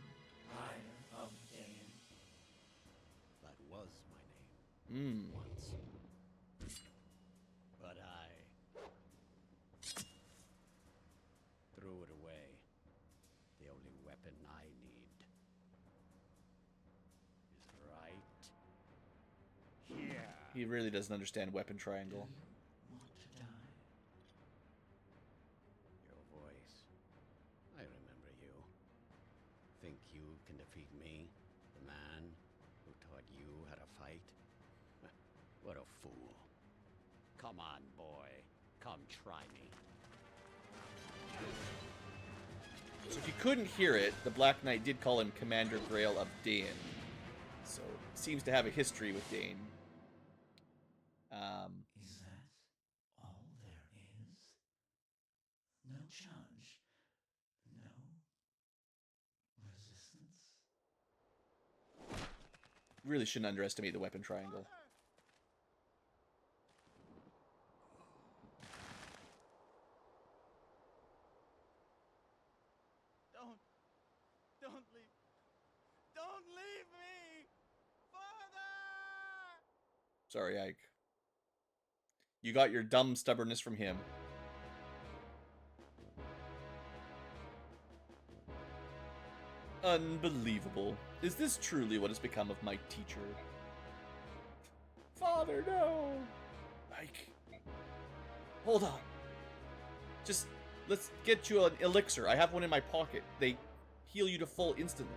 Rider of Dain. That was my name. Once. But I threw it away. The only weapon I need is right here. He really doesn't understand weapon triangle. Want to die? Your voice. I remember you. Think you can defeat me? The man who taught you how to fight? What a fool. Come on, boy. Come try me. So if you couldn't hear it, the Black Knight did call him Commander Grail of Dain. So, seems to have a history with Dain. Is that all there is? No challenge? No resistance? Really shouldn't underestimate the weapon triangle. Don't leave. Don't leave me! Father! Sorry, Ike. You got your dumb stubbornness from him. Unbelievable. Is this truly what has become of my teacher? Father, no! Ike. Hold on. Just, let's get you an elixir. I have one in my pocket. They heal you to full instantly.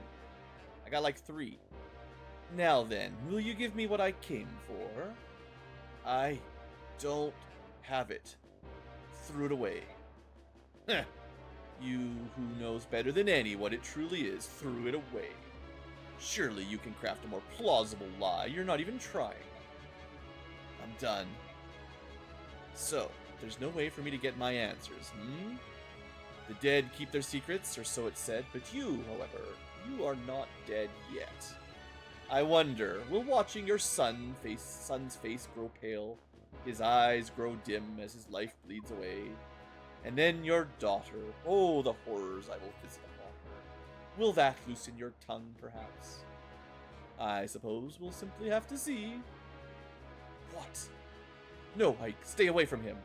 I got like 3. Now then, will you give me what I came for? I don't have it. Threw it away. Heh. You who knows better than any what it truly is, threw it away. Surely you can craft a more plausible lie. You're not even trying. I'm done. So, there's no way for me to get my answers, hmm? The dead keep their secrets, or so it's said, but you, however, you are not dead yet. I wonder, will watching your son's face grow pale, his eyes grow dim as his life bleeds away, and then your daughter, oh, the horrors I will visit upon her. Will that loosen your tongue, perhaps? I suppose we'll simply have to see. What? No, Ike, stay away from him.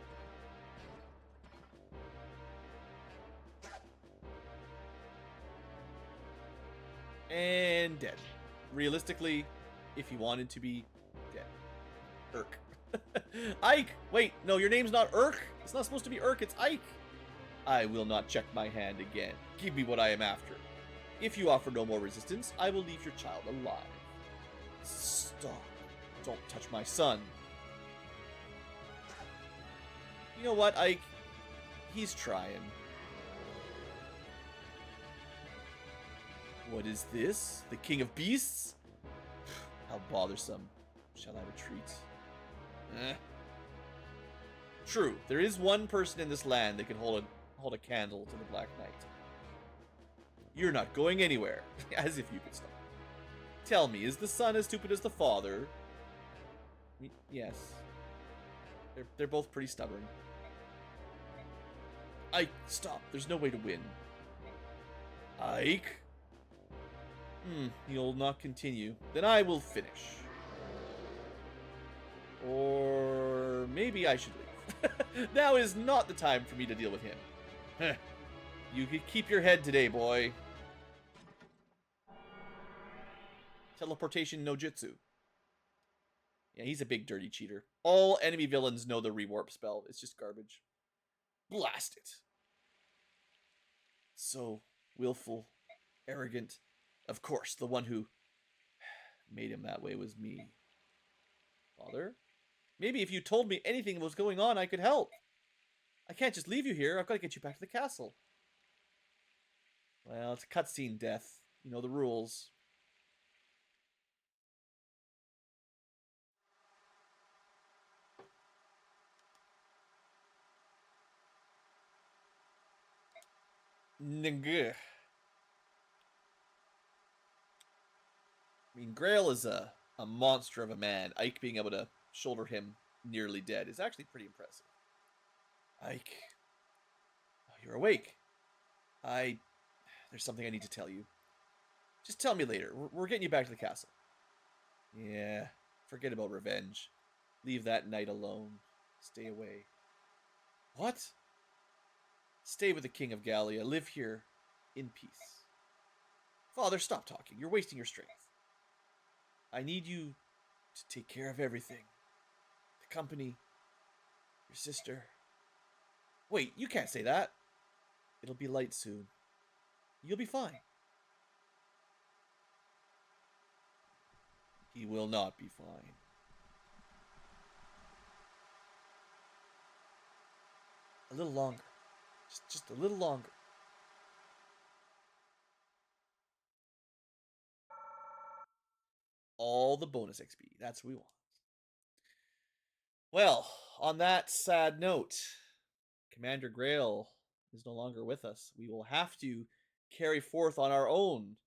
And dead. Realistically, if he wanted to be dead. Irk. Ike! Wait, no, your name's not Irk. It's not supposed to be Irk, it's Ike. I will not check my hand again. Give me what I am after. If you offer no more resistance, I will leave your child alive. Stop. Don't touch my son. You know what, Ike? He's trying. What is this? The king of beasts? How bothersome. Shall I retreat? True, there is one person in this land that can hold a candle to the Black Knight. You're not going anywhere. As if you could stop. Tell me, is the son as stupid as the father? Yes. They're both pretty stubborn. Ike, stop. There's no way to win. Ike? You'll not continue. Then I will finish. Or maybe I should leave. Now is not the time for me to deal with him. You could keep your head today, boy. Teleportation no jutsu. Yeah, he's a big dirty cheater. All enemy villains know the rewarp spell. It's just garbage. Blast it. So willful, arrogant. Of course, the one who made him that way was me. Father? Maybe if you told me anything was going on, I could help. I can't just leave you here. I've got to get you back to the castle. Well, it's a cutscene death. You know the rules. Nigga. I mean, Grail is a monster of a man. Ike being able to shoulder him nearly dead is actually pretty impressive. Ike. Oh, you're awake. There's something I need to tell you. Just tell me later. We're getting you back to the castle. Yeah, forget about revenge. Leave that night alone. Stay away. What? Stay with the King of Gallia. Live here in peace. Father, stop talking. You're wasting your strength. I need you to take care of everything. The company, your sister. Wait, you can't say that. It'll be light soon. You'll be fine. He will not be fine. A little longer. Just a little longer. All the bonus XP. That's what we want. Well, on that sad note, Commander Grail is no longer with us. We will have to carry forth on our own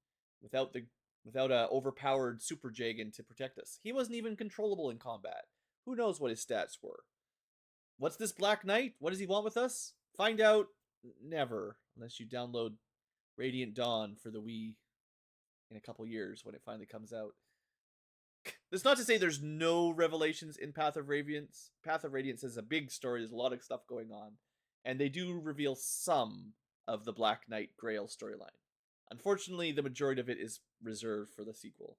without the without a overpowered super Jagan to protect us. He wasn't even controllable in combat. Who knows what his stats were? What's this Black Knight? What does he want with us? Find out never, unless you download Radiant Dawn for the Wii in a couple years when it finally comes out. That's not to say there's no revelations in Path of Radiance. Path of Radiance is a big story. There's a lot of stuff going on, and they do reveal some of the Black Knight Grail storyline. Unfortunately, the majority of it is reserved for the sequel,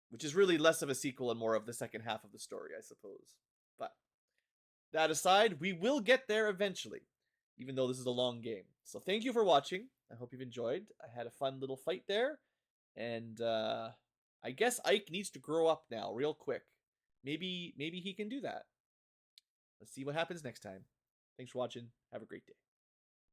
which is really less of a sequel and more of the second half of the story, I suppose. But that aside, we will get there eventually, even though this is a long game. So thank you for watching. I hope you've enjoyed. I had a fun little fight there, and I guess Ike needs to grow up now real quick. Maybe he can do that. Let's see what happens next time. Thanks for watching. Have a great day.